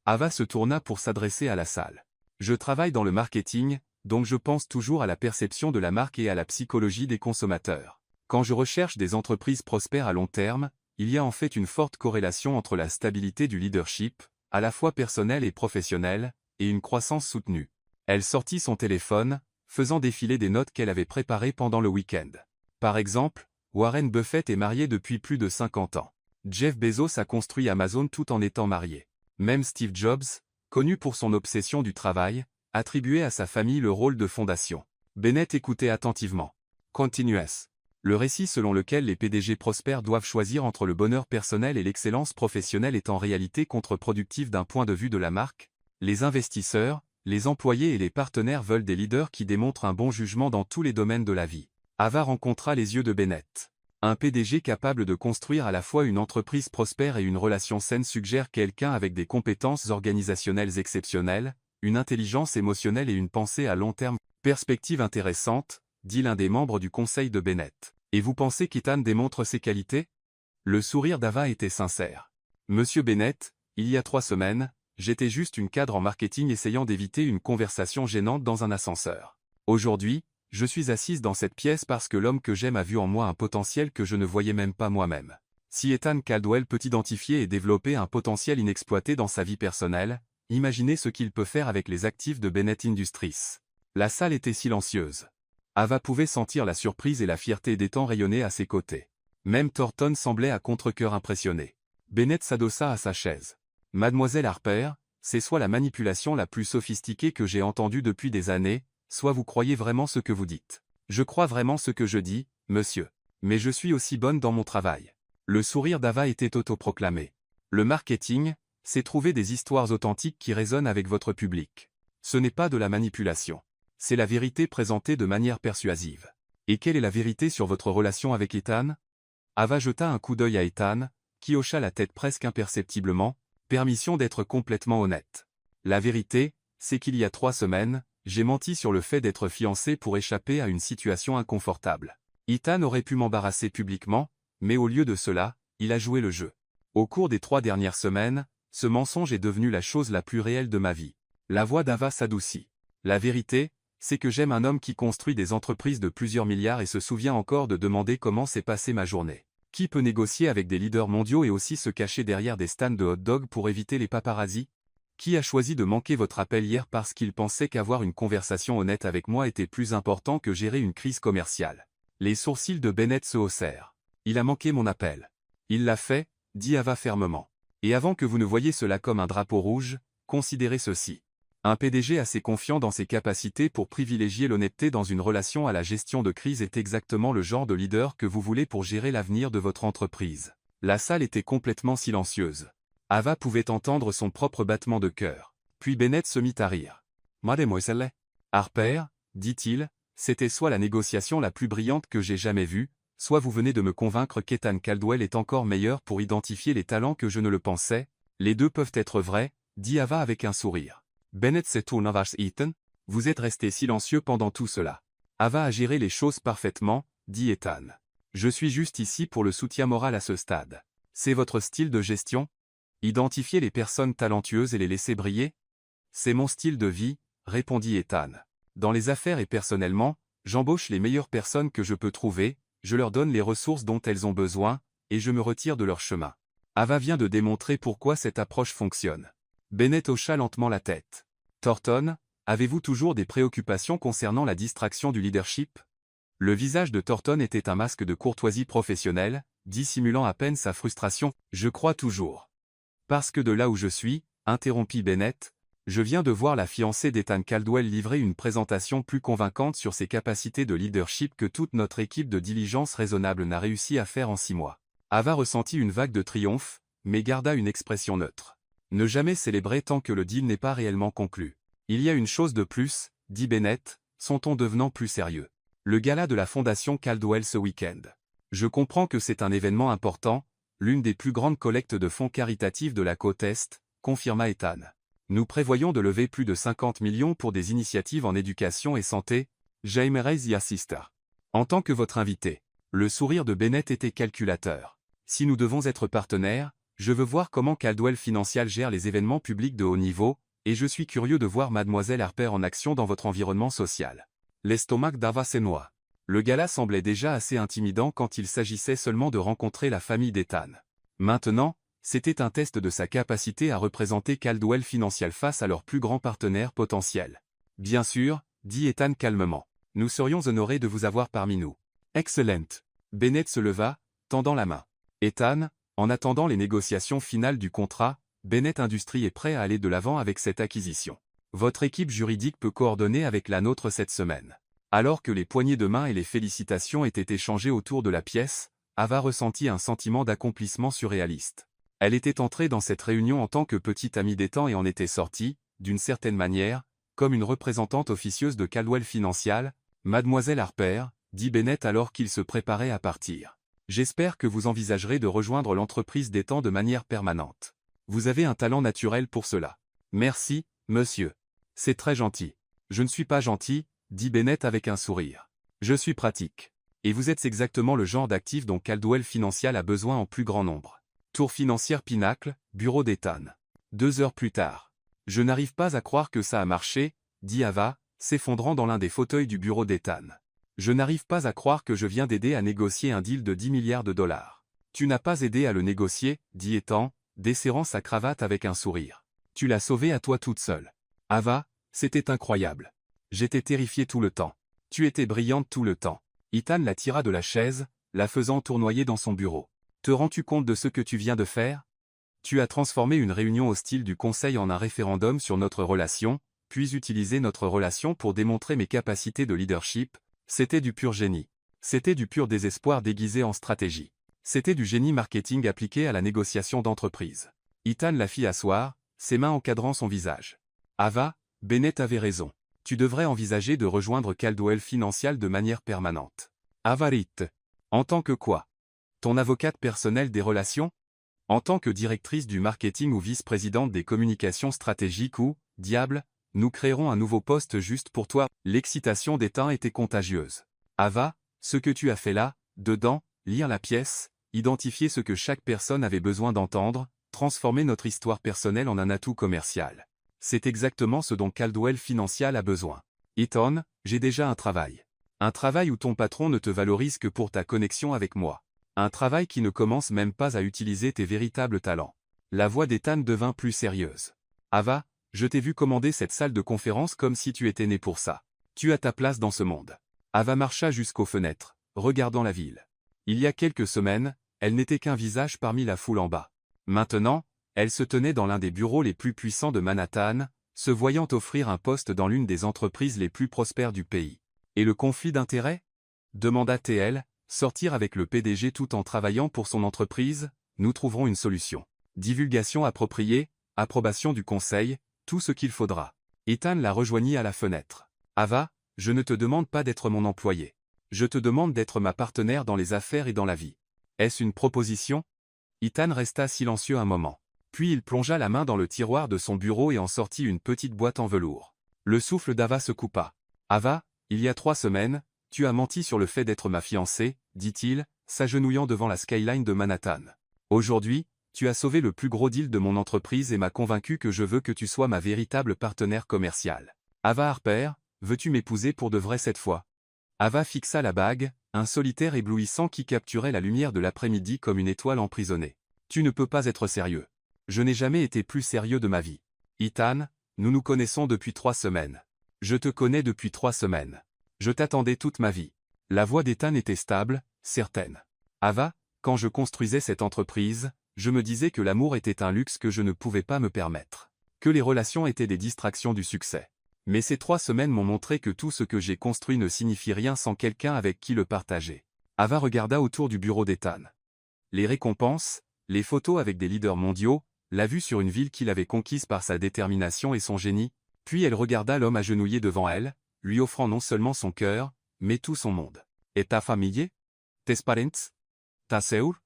Ava se tourna pour s'adresser à la salle. « Je travaille dans le marketing, donc je pense toujours à la perception de la marque et à la psychologie des consommateurs. Quand je recherche des entreprises prospères à long terme, il y a en fait une forte corrélation entre la stabilité du leadership, à la fois personnel et professionnel, et une croissance soutenue. » Elle sortit son téléphone, faisant défiler des notes qu'elle avait préparées pendant le week-end. Par exemple, Warren Buffett est marié depuis plus de 50 ans. Jeff Bezos a construit Amazon tout en étant marié. Même Steve Jobs, connu pour son obsession du travail, attribuait à sa famille le rôle de fondation. Bennett écoutait attentivement. Continuez. Le récit selon lequel les PDG prospères doivent choisir entre le bonheur personnel et l'excellence professionnelle est en réalité contre-productif d'un point de vue de la marque. Les investisseurs, les employés et les partenaires veulent des leaders qui démontrent un bon jugement dans tous les domaines de la vie. Ava rencontra les yeux de Bennett. Un PDG capable de construire à la fois une entreprise prospère et une relation saine suggère quelqu'un avec des compétences organisationnelles exceptionnelles, une intelligence émotionnelle et une pensée à long terme. Perspective intéressante, dit l'un des membres du conseil de Bennett. Et vous pensez qu'Ethan démontre ses qualités? Le sourire d'Ava était sincère. Monsieur Bennett, il y a 3 semaines, j'étais juste une cadre en marketing essayant d'éviter une conversation gênante dans un ascenseur. Aujourd'hui, je suis assise dans cette pièce parce que l'homme que j'aime a vu en moi un potentiel que je ne voyais même pas moi-même. Si Ethan Caldwell peut identifier et développer un potentiel inexploité dans sa vie personnelle, imaginez ce qu'il peut faire avec les actifs de Bennett Industries. La salle était silencieuse. Ava pouvait sentir la surprise et la fierté d'Ethan rayonner à ses côtés. Même Thornton semblait à contre-cœur impressionné. Bennett s'adossa à sa chaise. « Mademoiselle Harper, c'est soit la manipulation la plus sophistiquée que j'ai entendue depuis des années, soit vous croyez vraiment ce que vous dites. Je crois vraiment ce que je dis, monsieur. Mais je suis aussi bonne dans mon travail. » Le sourire d'Ava était autoproclamé. Le marketing, c'est trouver des histoires authentiques qui résonnent avec votre public. Ce n'est pas de la manipulation. C'est la vérité présentée de manière persuasive. Et quelle est la vérité sur votre relation avec Ethan? Ava jeta un coup d'œil à Ethan, qui hocha la tête presque imperceptiblement, permission d'être complètement honnête. La vérité, c'est qu'il y a 3 semaines, j'ai menti sur le fait d'être fiancé pour échapper à une situation inconfortable. Ethan aurait pu m'embarrasser publiquement, mais au lieu de cela, il a joué le jeu. Au cours des 3 dernières semaines, ce mensonge est devenu la chose la plus réelle de ma vie. La voix d'Ava s'adoucit. La vérité, c'est que j'aime un homme qui construit des entreprises de plusieurs milliards et se souvient encore de demander comment s'est passée ma journée. Qui peut négocier avec des leaders mondiaux et aussi se cacher derrière des stands de hot-dog pour éviter les paparazzis? Qui a choisi de manquer votre appel hier parce qu'il pensait qu'avoir une conversation honnête avec moi était plus important que gérer une crise commerciale? Les sourcils de Bennett se haussèrent. Il a manqué mon appel. Il l'a fait, dit Ava fermement. Et avant que vous ne voyiez cela comme un drapeau rouge, considérez ceci. Un PDG assez confiant dans ses capacités pour privilégier l'honnêteté dans une relation à la gestion de crise est exactement le genre de leader que vous voulez pour gérer l'avenir de votre entreprise. La salle était complètement silencieuse. Ava pouvait entendre son propre battement de cœur. Puis Bennett se mit à rire. Mademoiselle Harper, dit-il, c'était soit la négociation la plus brillante que j'ai jamais vue, soit vous venez de me convaincre qu'Ethan Caldwell est encore meilleur pour identifier les talents que je ne le pensais. Les deux peuvent être vrais, dit Ava avec un sourire. Bennett s'est tourné vers Ethan. Vous êtes resté silencieux pendant tout cela. Ava a géré les choses parfaitement, dit Ethan. Je suis juste ici pour le soutien moral à ce stade. C'est votre style de gestion? Identifier les personnes talentueuses et les laisser briller? C'est mon style de vie, répondit Ethan. Dans les affaires et personnellement, j'embauche les meilleures personnes que je peux trouver, je leur donne les ressources dont elles ont besoin, et je me retire de leur chemin. Ava vient de démontrer pourquoi cette approche fonctionne. Bennett hocha lentement la tête. Thornton, avez-vous toujours des préoccupations concernant la distraction du leadership? Le visage de Thornton était un masque de courtoisie professionnelle, dissimulant à peine sa frustration. Je crois toujours. Parce que de là où je suis, interrompit Bennett, je viens de voir la fiancée d'Ethan Caldwell livrer une présentation plus convaincante sur ses capacités de leadership que toute notre équipe de diligence raisonnable n'a réussi à faire en 6 mois. Ava ressentit une vague de triomphe, mais garda une expression neutre. Ne jamais célébrer tant que le deal n'est pas réellement conclu. Il y a une chose de plus, dit Bennett, son ton devenant plus sérieux. Le gala de la fondation Caldwell ce week-end. Je comprends que c'est un événement important, l'une des plus grandes collectes de fonds caritatifs de la côte Est, confirma Ethan. Nous prévoyons de lever plus de 50 millions pour des initiatives en éducation et santé. J'aimerais y assister. En tant que votre invité. Le sourire de Bennett était calculateur. Si nous devons être partenaires, je veux voir comment Caldwell Financial gère les événements publics de haut niveau, et je suis curieux de voir Mademoiselle Harper en action dans votre environnement social. L'estomac d'Ava s'énoua. Le gala semblait déjà assez intimidant quand il s'agissait seulement de rencontrer la famille d'Ethan. Maintenant, c'était un test de sa capacité à représenter Caldwell Financial face à leurs plus grands partenaires potentiels. Bien sûr, dit Ethan calmement. Nous serions honorés de vous avoir parmi nous. Excellent. Bennett se leva, tendant la main. Ethan, en attendant les négociations finales du contrat, Bennett Industries est prêt à aller de l'avant avec cette acquisition. Votre équipe juridique peut coordonner avec la nôtre cette semaine. Alors que les poignées de main et les félicitations étaient échangées autour de la pièce, Ava ressentit un sentiment d'accomplissement surréaliste. Elle était entrée dans cette réunion en tant que petite amie d'Ethan et en était sortie, d'une certaine manière, comme une représentante officieuse de Caldwell Financial. Mademoiselle Harper, dit Bennett alors qu'il se préparait à partir. J'espère que vous envisagerez de rejoindre l'entreprise d'Ethan de manière permanente. Vous avez un talent naturel pour cela. Merci, monsieur. C'est très gentil. Je ne suis pas gentil, dit Bennett avec un sourire. Je suis pratique. Et vous êtes exactement le genre d'actif dont Caldwell Financial a besoin en plus grand nombre. Tour financière Pinacle, bureau d'Ethan. 2 heures plus tard. Je n'arrive pas à croire que ça a marché, dit Ava, s'effondrant dans l'un des fauteuils du bureau d'Ethan. Je n'arrive pas à croire que je viens d'aider à négocier un deal de 10 milliards de dollars. Tu n'as pas aidé à le négocier, dit Ethan, desserrant sa cravate avec un sourire. Tu l'as sauvé à toi toute seule. Ava, c'était incroyable. J'étais terrifié tout le temps. Tu étais brillante tout le temps. Ethan la tira de la chaise, la faisant tournoyer dans son bureau. Te rends-tu compte de ce que tu viens de faire? Tu as transformé une réunion hostile du conseil en un référendum sur notre relation, puis utilisé notre relation pour démontrer mes capacités de leadership. C'était du pur génie. C'était du pur désespoir déguisé en stratégie. C'était du génie marketing appliqué à la négociation d'entreprise. Ethan la fit asseoir, ses mains encadrant son visage. Ava, Bennett avait raison. Tu devrais envisager de rejoindre Caldwell Financial de manière permanente. Ava rit. En tant que quoi? Ton avocate personnelle des relations? En tant que directrice du marketing ou vice-présidente des communications stratégiques ou, diable, nous créerons un nouveau poste juste pour toi. L'excitation d'Ethan était contagieuse. Ava, ce que tu as fait là, dedans, lire la pièce, identifier ce que chaque personne avait besoin d'entendre, transformer notre histoire personnelle en un atout commercial. C'est exactement ce dont Caldwell Financial a besoin. Ethan, j'ai déjà un travail. Un travail où ton patron ne te valorise que pour ta connexion avec moi. Un travail qui ne commence même pas à utiliser tes véritables talents. La voix d'Ethan devint plus sérieuse. Ava, je t'ai vu commander cette salle de conférence comme si tu étais né pour ça. Tu as ta place dans ce monde. Ava marcha jusqu'aux fenêtres, regardant la ville. Il y a quelques semaines, elle n'était qu'un visage parmi la foule en bas. Maintenant, elle se tenait dans l'un des bureaux les plus puissants de Manhattan, se voyant offrir un poste dans l'une des entreprises les plus prospères du pays. Et le conflit d'intérêts? Demanda TL, sortir avec le PDG tout en travaillant pour son entreprise, nous trouverons une solution. Divulgation appropriée, approbation du conseil, tout ce qu'il faudra. Ethan la rejoignit à la fenêtre. Ava, je ne te demande pas d'être mon employé. Je te demande d'être ma partenaire dans les affaires et dans la vie. Est-ce une proposition? Ethan resta silencieux un moment. Puis il plongea la main dans le tiroir de son bureau et en sortit une petite boîte en velours. Le souffle d'Ava se coupa. Ava, il y a 3 semaines, tu as menti sur le fait d'être ma fiancée, dit-il, s'agenouillant devant la skyline de Manhattan. Aujourd'hui, tu as sauvé le plus gros deal de mon entreprise et m'as convaincu que je veux que tu sois ma véritable partenaire commercial. Ava Harper, veux-tu m'épouser pour de vrai cette fois? Ava fixa la bague, un solitaire éblouissant qui capturait la lumière de l'après-midi comme une étoile emprisonnée. Tu ne peux pas être sérieux. Je n'ai jamais été plus sérieux de ma vie. Ethan, nous nous connaissons depuis 3 semaines. Je te connais depuis 3 semaines. Je t'attendais toute ma vie. La voix d'Ethan était stable, certaine. Ava, quand je construisais cette entreprise, je me disais que l'amour était un luxe que je ne pouvais pas me permettre. Que les relations étaient des distractions du succès. Mais ces 3 semaines m'ont montré que tout ce que j'ai construit ne signifie rien sans quelqu'un avec qui le partager. Ava regarda autour du bureau d'Ethan. Les récompenses, les photos avec des leaders mondiaux, la vue sur une ville qu'il avait conquise par sa détermination et son génie, puis elle regarda l'homme agenouillé devant elle, lui offrant non seulement son cœur, mais tout son monde. Et ta famille? Tes parents? Ta sœur?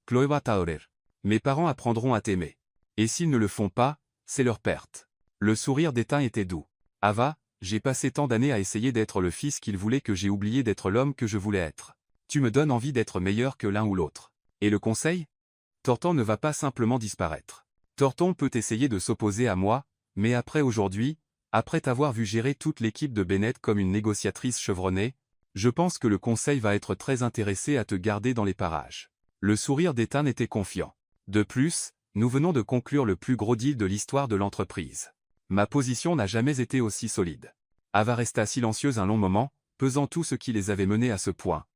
Chloé va t'adorer. Mes parents apprendront à t'aimer. Et s'ils ne le font pas, c'est leur perte. Le sourire d'Ethan était doux. Ava, j'ai passé tant d'années à essayer d'être le fils qu'il voulait que j'ai oublié d'être l'homme que je voulais être. Tu me donnes envie d'être meilleur que l'un ou l'autre. Et le conseil? Thornton ne va pas simplement disparaître. Thornton peut essayer de s'opposer à moi, mais après aujourd'hui, après t'avoir vu gérer toute l'équipe de Bennett comme une négociatrice chevronnée, je pense que le conseil va être très intéressé à te garder dans les parages. Le sourire d'Ethan était confiant. De plus, nous venons de conclure le plus gros deal de l'histoire de l'entreprise. Ma position n'a jamais été aussi solide. Ava resta silencieuse un long moment, pesant tout ce qui les avait menés à ce point.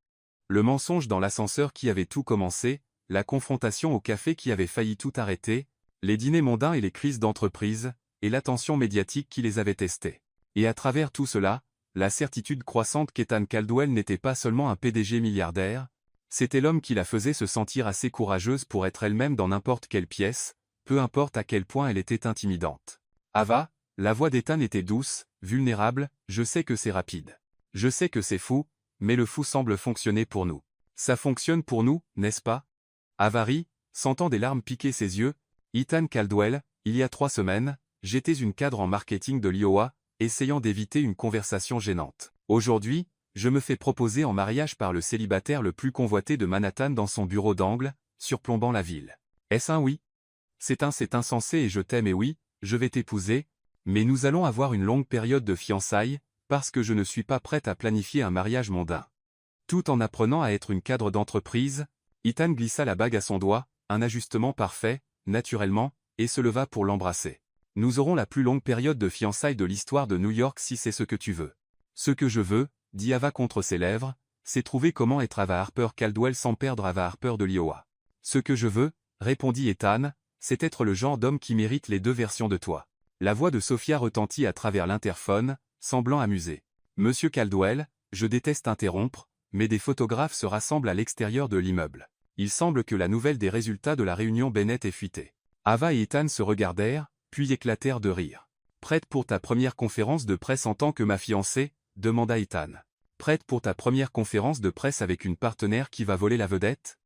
Le mensonge dans l'ascenseur qui avait tout commencé, la confrontation au café qui avait failli tout arrêter, les dîners mondains et les crises d'entreprise, et l'attention médiatique qui les avait testés. Et à travers tout cela, la certitude croissante qu'Ethan Caldwell n'était pas seulement un PDG milliardaire, c'était l'homme qui la faisait se sentir assez courageuse pour être elle-même dans n'importe quelle pièce, peu importe à quel point elle était intimidante. Ava, la voix d'Ethan était douce, vulnérable, je sais que c'est rapide. Je sais que c'est fou, mais le fou semble fonctionner pour nous. Ça fonctionne pour nous, n'est-ce pas? Ava rit, sentant des larmes piquer ses yeux. Ethan Caldwell, il y a 3 semaines, j'étais une cadre en marketing de l'Iowa, essayant d'éviter une conversation gênante. Aujourd'hui, je me fais proposer en mariage par le célibataire le plus convoité de Manhattan dans son bureau d'angle, surplombant la ville. Est-ce un oui? C'est insensé et je t'aime et oui, je vais t'épouser, mais nous allons avoir une longue période de fiançailles, parce que je ne suis pas prête à planifier un mariage mondain. Tout en apprenant à être une cadre d'entreprise, Ethan glissa la bague à son doigt, un ajustement parfait, naturellement, et se leva pour l'embrasser. Nous aurons la plus longue période de fiançailles de l'histoire de New York si c'est ce que tu veux. Ce que je veux, dit Ava contre ses lèvres, c'est trouver comment être Ava Harper Caldwell sans perdre Ava Harper de l'Iowa. Ce que je veux, répondit Ethan, c'est être le genre d'homme qui mérite les 2 versions de toi. La voix de Sophia retentit à travers l'interphone, semblant amusée. Monsieur Caldwell, je déteste interrompre, mais des photographes se rassemblent à l'extérieur de l'immeuble. Il semble que la nouvelle des résultats de la réunion Bennett est fuitée. Ava et Ethan se regardèrent, puis éclatèrent de rire. Prête pour ta première conférence de presse en tant que ma fiancée? Demanda Ethan. Prête pour ta première conférence de presse avec une partenaire qui va voler la vedette?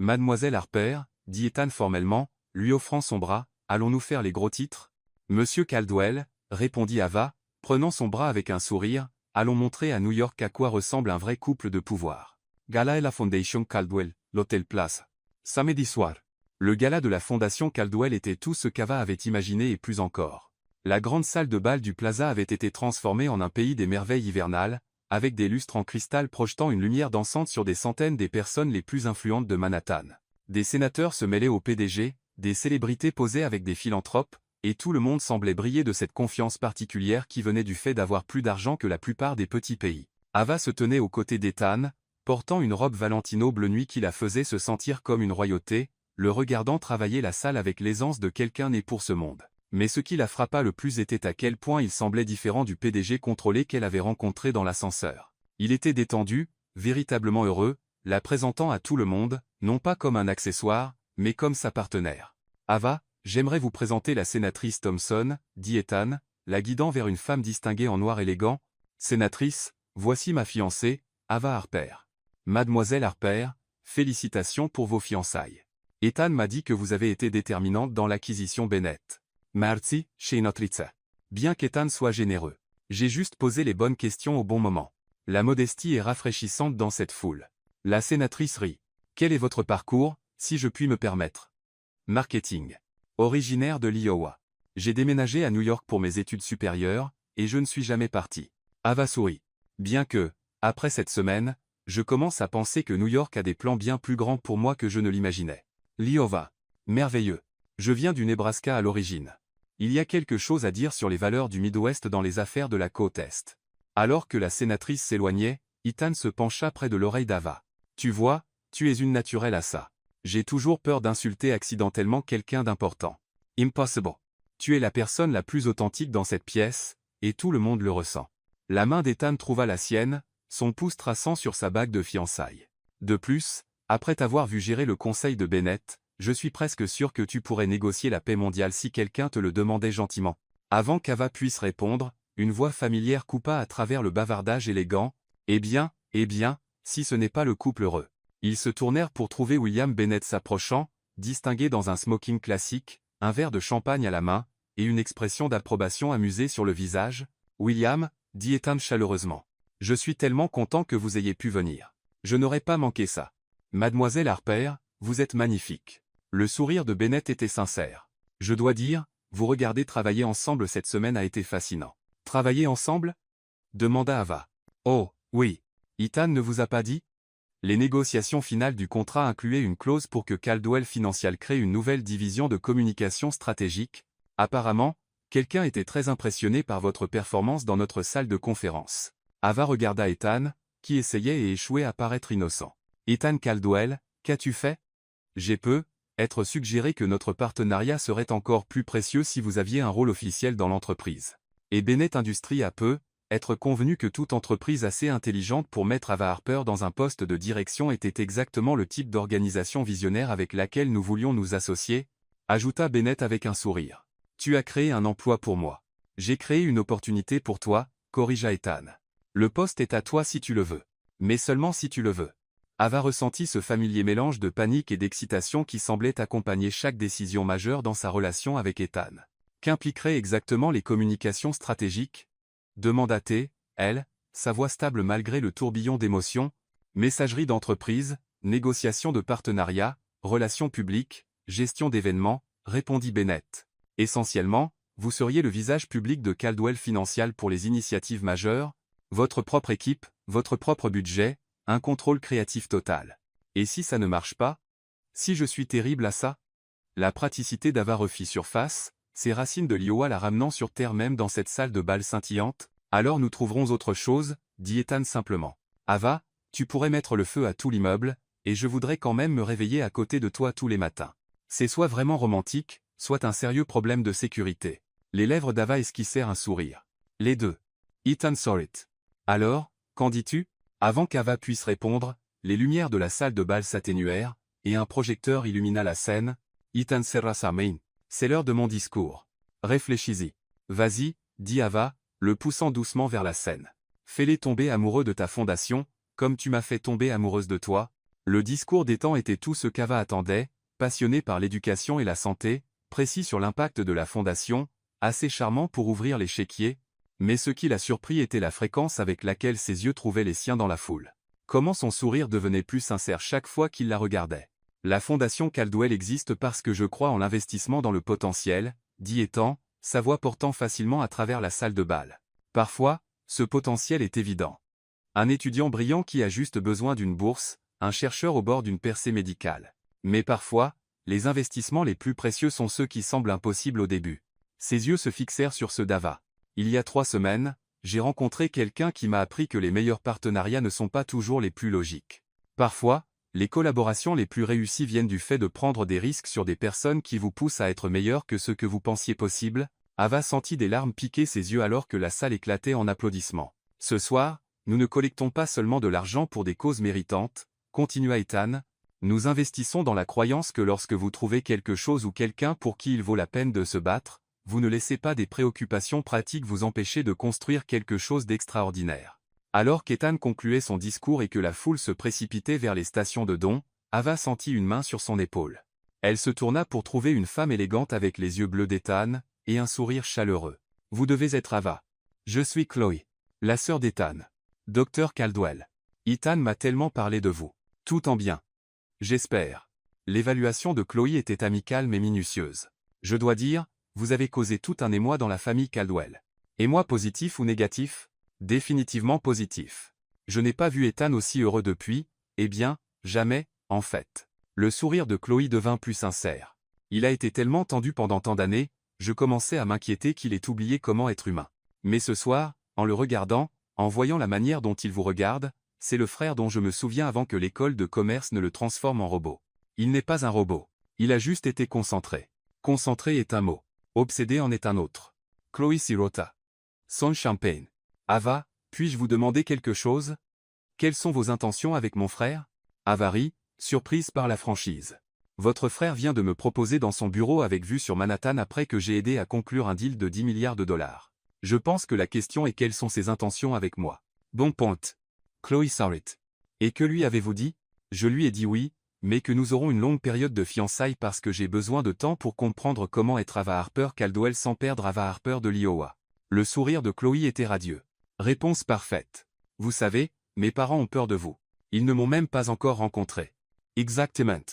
Mademoiselle Harper, dit Ethan formellement, lui offrant son bras, allons-nous faire les gros titres? Monsieur Caldwell, répondit Ava, prenant son bras avec un sourire, allons montrer à New York à quoi ressemble un vrai couple de pouvoir. Gala et la Fondation Caldwell, l'Hôtel Place. Samedi soir. Le gala de la Fondation Caldwell était tout ce qu'Ava avait imaginé et plus encore. La grande salle de bal du Plaza avait été transformée en un pays des merveilles hivernales, avec des lustres en cristal projetant une lumière dansante sur des centaines des personnes les plus influentes de Manhattan. Des sénateurs se mêlaient au PDG, des célébrités posaient avec des philanthropes, et tout le monde semblait briller de cette confiance particulière qui venait du fait d'avoir plus d'argent que la plupart des petits pays. Ava se tenait aux côtés d'Ethan, portant une robe Valentino bleu nuit qui la faisait se sentir comme une royauté, le regardant travailler la salle avec l'aisance de quelqu'un né pour ce monde. Mais ce qui la frappa le plus était à quel point il semblait différent du PDG contrôlé qu'elle avait rencontré dans l'ascenseur. Il était détendu, véritablement heureux, la présentant à tout le monde, non pas comme un accessoire, mais comme sa partenaire. Ava, j'aimerais vous présenter la sénatrice Thompson, dit Ethan, la guidant vers une femme distinguée en noir élégant. Sénatrice, voici ma fiancée, Ava Harper. Mademoiselle Harper, félicitations pour vos fiançailles. Ethan m'a dit que vous avez été déterminante dans l'acquisition Bennett. Merci, senatrice. Bien qu'Ethan soit généreux. J'ai juste posé les bonnes questions au bon moment. La modestie est rafraîchissante dans cette foule. La sénatrice rit. Quel est votre parcours, si je puis me permettre? Marketing. Originaire de l'Iowa. J'ai déménagé à New York pour mes études supérieures, et je ne suis jamais parti. Ava sourit. Bien que, après cette semaine, je commence à penser que New York a des plans bien plus grands pour moi que je ne l'imaginais. L'Iowa. Merveilleux. Je viens du Nebraska à l'origine. Il y a quelque chose à dire sur les valeurs du Midwest dans les affaires de la côte Est. Alors que la sénatrice s'éloignait, Ethan se pencha près de l'oreille d'Ava. Tu vois, tu es une naturelle à ça. J'ai toujours peur d'insulter accidentellement quelqu'un d'important. Impossible. Tu es la personne la plus authentique dans cette pièce, et tout le monde le ressent. La main d'Ethan trouva la sienne, son pouce traçant sur sa bague de fiançailles. De plus, après t'avoir vu gérer le conseil de Bennett, je suis presque sûr que tu pourrais négocier la paix mondiale si quelqu'un te le demandait gentiment. Avant qu'Ava puisse répondre, une voix familière coupa à travers le bavardage élégant. Eh bien, si ce n'est pas le couple heureux. Ils se tournèrent pour trouver William Bennett s'approchant, distingué dans un smoking classique, un verre de champagne à la main, et une expression d'approbation amusée sur le visage. William, dit Ethan chaleureusement. Je suis tellement content que vous ayez pu venir. Je n'aurais pas manqué ça. Mademoiselle Harper, vous êtes magnifique. Le sourire de Bennett était sincère. Je dois dire, vous regardez travailler ensemble cette semaine a été fascinant. Travailler ensemble? Demanda Ava. Oh, oui. Ethan ne vous a pas dit? Les négociations finales du contrat incluaient une clause pour que Caldwell Financial crée une nouvelle division de communication stratégique. Apparemment, quelqu'un était très impressionné par votre performance dans notre salle de conférence. Ava regarda Ethan, qui essayait et échouait à paraître innocent. Ethan Caldwell, qu'as-tu fait? J'ai être suggéré que notre partenariat serait encore plus précieux si vous aviez un rôle officiel dans l'entreprise. Et Bennett Industries a être convenu que toute entreprise assez intelligente pour mettre Ava Harper dans un poste de direction était exactement le type d'organisation visionnaire avec laquelle nous voulions nous associer, ajouta Bennett avec un sourire. Tu as créé un emploi pour moi. J'ai créé une opportunité pour toi, corrigea Ethan. Le poste est à toi si tu le veux. Mais seulement si tu le veux. Ava ressentit ce familier mélange de panique et d'excitation qui semblait accompagner chaque décision majeure dans sa relation avec Ethan. Qu'impliqueraient exactement les communications stratégiques? Demanda-t-elle, sa voix stable malgré le tourbillon d'émotions. Messagerie d'entreprise, négociation de partenariat, relations publiques, gestion d'événements, répondit Bennett. Essentiellement, vous seriez le visage public de Caldwell Financial pour les initiatives majeures, votre propre équipe, votre propre budget, un contrôle créatif total. Et si ça ne marche pas? Si je suis terrible à ça? La praticité d'Ava refit surface, ses racines de l'Iowa la ramenant sur terre même dans cette salle de bal scintillante. Alors nous trouverons autre chose, dit Ethan simplement. Ava, tu pourrais mettre le feu à tout l'immeuble, et je voudrais quand même me réveiller à côté de toi tous les matins. C'est soit vraiment romantique, soit un sérieux problème de sécurité. Les lèvres d'Ava esquissèrent un sourire. Les deux. Ethan saw it. Alors, qu'en dis-tu? Avant qu'Ava puisse répondre, les lumières de la salle de bal s'atténuèrent, et un projecteur illumina la scène. Ethan serra sa main. C'est l'heure de mon discours. Réfléchis-y. Vas-y, dit Ava, le poussant doucement vers la scène. Fais-les tomber amoureux de ta fondation, comme tu m'as fait tomber amoureuse de toi. Le discours d'Ethan était tout ce qu'Ava attendait, passionné par l'éducation et la santé, précis sur l'impact de la fondation, assez charmant pour ouvrir l'échiquier, mais ce qui l'a surpris était la fréquence avec laquelle ses yeux trouvaient les siens dans la foule. Comment son sourire devenait plus sincère chaque fois qu'il la regardait. La fondation Caldwell existe parce que je crois en l'investissement dans le potentiel, dit Ethan, sa voix portant facilement à travers la salle de bal. Parfois, ce potentiel est évident. Un étudiant brillant qui a juste besoin d'une bourse, un chercheur au bord d'une percée médicale. Mais parfois, les investissements les plus précieux sont ceux qui semblent impossibles au début. Ses yeux se fixèrent sur ceux d'Ava. Il y a 3 semaines, j'ai rencontré quelqu'un qui m'a appris que les meilleurs partenariats ne sont pas toujours les plus logiques. Parfois, les collaborations les plus réussies viennent du fait de prendre des risques sur des personnes qui vous poussent à être meilleur que ce que vous pensiez possible. Ava sentit des larmes piquer ses yeux alors que la salle éclatait en applaudissements. Ce soir, nous ne collectons pas seulement de l'argent pour des causes méritantes, continua Ethan, nous investissons dans la croyance que lorsque vous trouvez quelque chose ou quelqu'un pour qui il vaut la peine de se battre, vous ne laissez pas des préoccupations pratiques vous empêcher de construire quelque chose d'extraordinaire. Alors qu'Ethan concluait son discours et que la foule se précipitait vers les stations de dons, Ava sentit une main sur son épaule. Elle se tourna pour trouver une femme élégante avec les yeux bleus d'Ethan, et un sourire chaleureux. Vous devez être Ava. Je suis Chloé, la sœur d'Ethan. Dr Caldwell. Ethan m'a tellement parlé de vous. Tout en bien. J'espère. L'évaluation de Chloé était amicale mais minutieuse. Je dois dire, vous avez causé tout un émoi dans la famille Caldwell. Émoi positif ou négatif? Définitivement positif. Je n'ai pas vu Ethan aussi heureux depuis, eh bien, jamais, en fait. Le sourire de Chloé devint plus sincère. Il a été tellement tendu pendant tant d'années, je commençais à m'inquiéter qu'il ait oublié comment être humain. Mais ce soir, en le regardant, en voyant la manière dont il vous regarde, c'est le frère dont je me souviens avant que l'école de commerce ne le transforme en robot. Il n'est pas un robot. Il a juste été concentré. Concentré est un mot. Obsédé en est un autre. Chloé Sirota. Son champagne. Ava, puis-je vous demander quelque chose? Quelles sont vos intentions avec mon frère? Ava rit, surprise par la franchise. Votre frère vient de me proposer dans son bureau avec vue sur Manhattan après que j'ai aidé à conclure un deal de 10 milliards de dollars. Je pense que la question est quelles sont ses intentions avec moi. Bon point. Chloé Sarrit. Et que lui avez-vous dit? Je lui ai dit oui, mais que nous aurons une longue période de fiançailles parce que j'ai besoin de temps pour comprendre comment être Ava Harper Caldwell sans perdre Ava Harper de l'Iowa. Le sourire de Chloé était radieux. Réponse parfaite. Vous savez, mes parents ont peur de vous. Ils ne m'ont même pas encore rencontré. Exactement.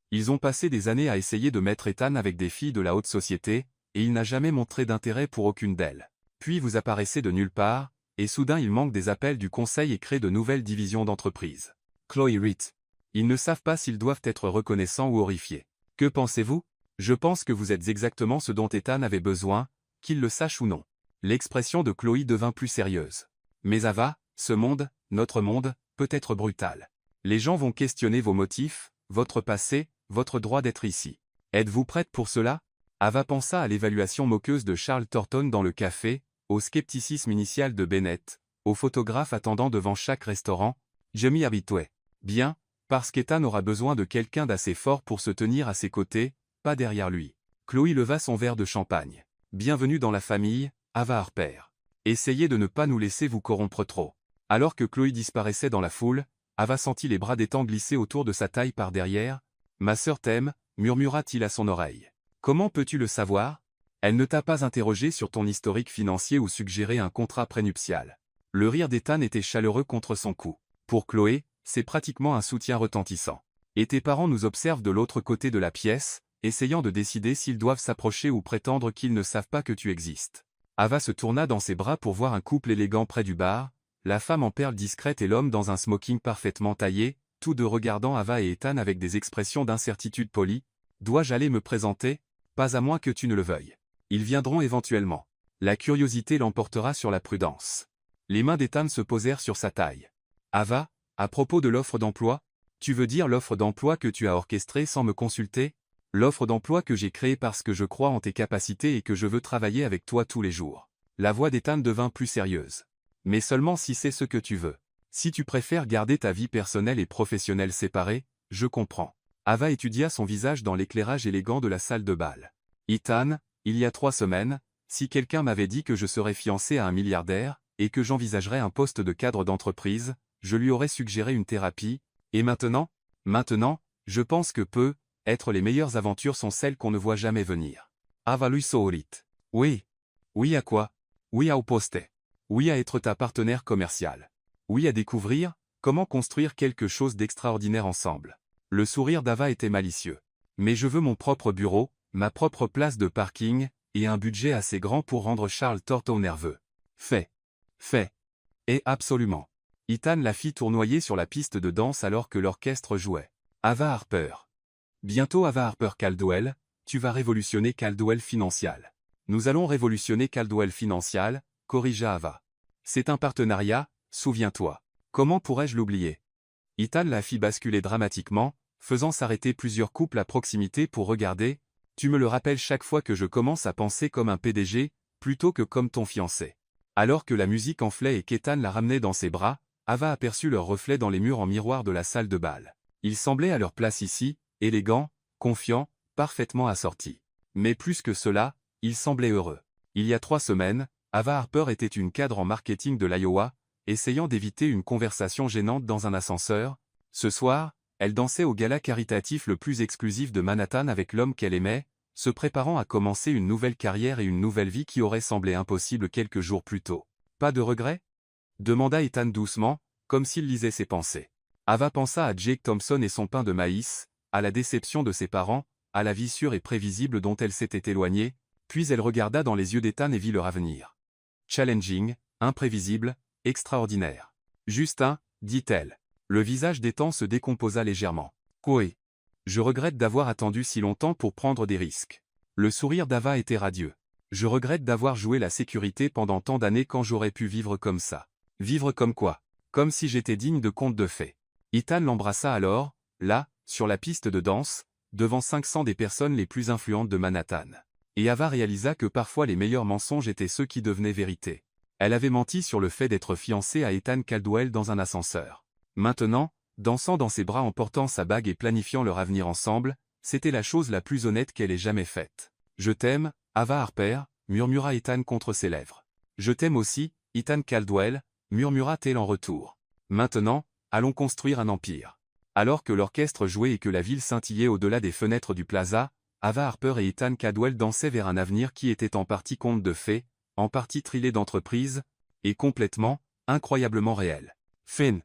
Ils ont passé des années à essayer de mettre Ethan avec des filles de la haute société, et il n'a jamais montré d'intérêt pour aucune d'elles. Puis vous apparaissez de nulle part, et soudain il manque des appels du conseil et crée de nouvelles divisions d'entreprise. Chloé Ritt. Ils ne savent pas s'ils doivent être reconnaissants ou horrifiés. Que pensez-vous? Je pense que vous êtes exactement ce dont Ethan avait besoin, qu'il le sache ou non. L'expression de Chloé devint plus sérieuse. Mais Ava, ce monde, notre monde, peut être brutal. Les gens vont questionner vos motifs, votre passé, votre droit d'être ici. Êtes-vous prête pour cela? Ava pensa à l'évaluation moqueuse de Charles Thornton dans le café, au scepticisme initial de Bennett, au photographe attendant devant chaque restaurant. Je m'y habituais. Bien, parce qu'Ethan aura besoin de quelqu'un d'assez fort pour se tenir à ses côtés, pas derrière lui. Chloé leva son verre de champagne. Bienvenue dans la famille, Ava Harper. Essayez de ne pas nous laisser vous corrompre trop. Alors que Chloé disparaissait dans la foule, Ava sentit les bras d'Ethan glisser autour de sa taille par derrière. Ma sœur t'aime, murmura-t-il à son oreille. Comment peux-tu le savoir? Elle ne t'a pas interrogé sur ton historique financier ou suggéré un contrat prénuptial. Le rire d'Ethan était chaleureux contre son cou. Pour Chloé, c'est pratiquement un soutien retentissant. Et tes parents nous observent de l'autre côté de la pièce, essayant de décider s'ils doivent s'approcher ou prétendre qu'ils ne savent pas que tu existes. Ava se tourna dans ses bras pour voir un couple élégant près du bar, la femme en perles discrète et l'homme dans un smoking parfaitement taillé, tous deux regardant Ava et Ethan avec des expressions d'incertitude polie. Dois-je aller me présenter? Pas à moins que tu ne le veuilles. Ils viendront éventuellement. La curiosité l'emportera sur la prudence. Les mains d'Ethan se posèrent sur sa taille. Ava, à propos de l'offre d'emploi, tu veux dire l'offre d'emploi que tu as orchestrée sans me consulter? L'offre d'emploi que j'ai créée parce que je crois en tes capacités et que je veux travailler avec toi tous les jours. La voix d'Ethan devint plus sérieuse. Mais seulement si c'est ce que tu veux. Si tu préfères garder ta vie personnelle et professionnelle séparée, je comprends. Ava étudia son visage dans l'éclairage élégant de la salle de bal. Ethan, il y a 3 semaines, Si quelqu'un m'avait dit que je serais fiancé à un milliardaire, et que j'envisagerais un poste de cadre d'entreprise, je lui aurais suggéré une thérapie, et maintenant? Maintenant, je pense que être les meilleures aventures sont celles qu'on ne voit jamais venir. Ava lui sohorit. Oui. Oui à quoi? Oui à au poste. Oui à être ta partenaire commercial. Oui à découvrir, comment construire quelque chose d'extraordinaire ensemble. Le sourire d'Ava était malicieux. Mais je veux mon propre bureau, ma propre place de parking, et un budget assez grand pour rendre Charles Torto nerveux. Fait. Fait. Et absolument. Ethan la fit tournoyer sur la piste de danse alors que l'orchestre jouait. Ava Harper. Bientôt Ava Harper Caldwell, tu vas révolutionner Caldwell Financial. Nous allons révolutionner Caldwell Financial, corrigea Ava. C'est un partenariat, souviens-toi. Comment pourrais-je l'oublier? Ethan la fit basculer dramatiquement, faisant s'arrêter plusieurs couples à proximité pour regarder. Tu me le rappelles chaque fois que je commence à penser comme un PDG, plutôt que comme ton fiancé. Alors que la musique enflait et qu'Ethan la ramenait dans ses bras, Ava aperçut leur reflet dans les murs en miroir de la salle de bal. Ils semblaient à leur place ici, élégants, confiants, parfaitement assortis. Mais plus que cela, ils semblaient heureux. Il y a 3 semaines, Ava Harper était une cadre en marketing de l'Iowa, essayant d'éviter une conversation gênante dans un ascenseur. Ce soir, elle dansait au gala caritatif le plus exclusif de Manhattan avec l'homme qu'elle aimait, se préparant à commencer une nouvelle carrière et une nouvelle vie qui aurait semblé impossible quelques jours plus tôt. Pas de regrets? Demanda Ethan doucement, comme s'il lisait ses pensées. Ava pensa à Jake Thompson et son pain de maïs, à la déception de ses parents, à la vie sûre et prévisible dont elle s'était éloignée, puis elle regarda dans les yeux d'Ethan et vit leur avenir. Challenging, imprévisible, extraordinaire. Justin, dit-elle. Le visage d'Ethan se décomposa légèrement. Oui. Je regrette d'avoir attendu si longtemps pour prendre des risques. Le sourire d'Ava était radieux. Je regrette d'avoir joué la sécurité pendant tant d'années quand j'aurais pu vivre comme ça. Vivre comme quoi? Comme si j'étais digne de contes de fées. Ethan l'embrassa alors, là, sur la piste de danse, devant 500 des personnes les plus influentes de Manhattan. Et Ava réalisa que parfois les meilleurs mensonges étaient ceux qui devenaient vérité. Elle avait menti sur le fait d'être fiancée à Ethan Caldwell dans un ascenseur. Maintenant, dansant dans ses bras en portant sa bague et planifiant leur avenir ensemble, c'était la chose la plus honnête qu'elle ait jamais faite. Je t'aime, Ava Harper, murmura Ethan contre ses lèvres. Je t'aime aussi, Ethan Caldwell, murmura-t-elle en retour. Maintenant, allons construire un empire. Alors que l'orchestre jouait et que la ville scintillait au-delà des fenêtres du plaza, Ava Harper et Ethan Caldwell dansaient vers un avenir qui était en partie conte de fées, en partie thrillé d'entreprise, et complètement, incroyablement réel. Fin.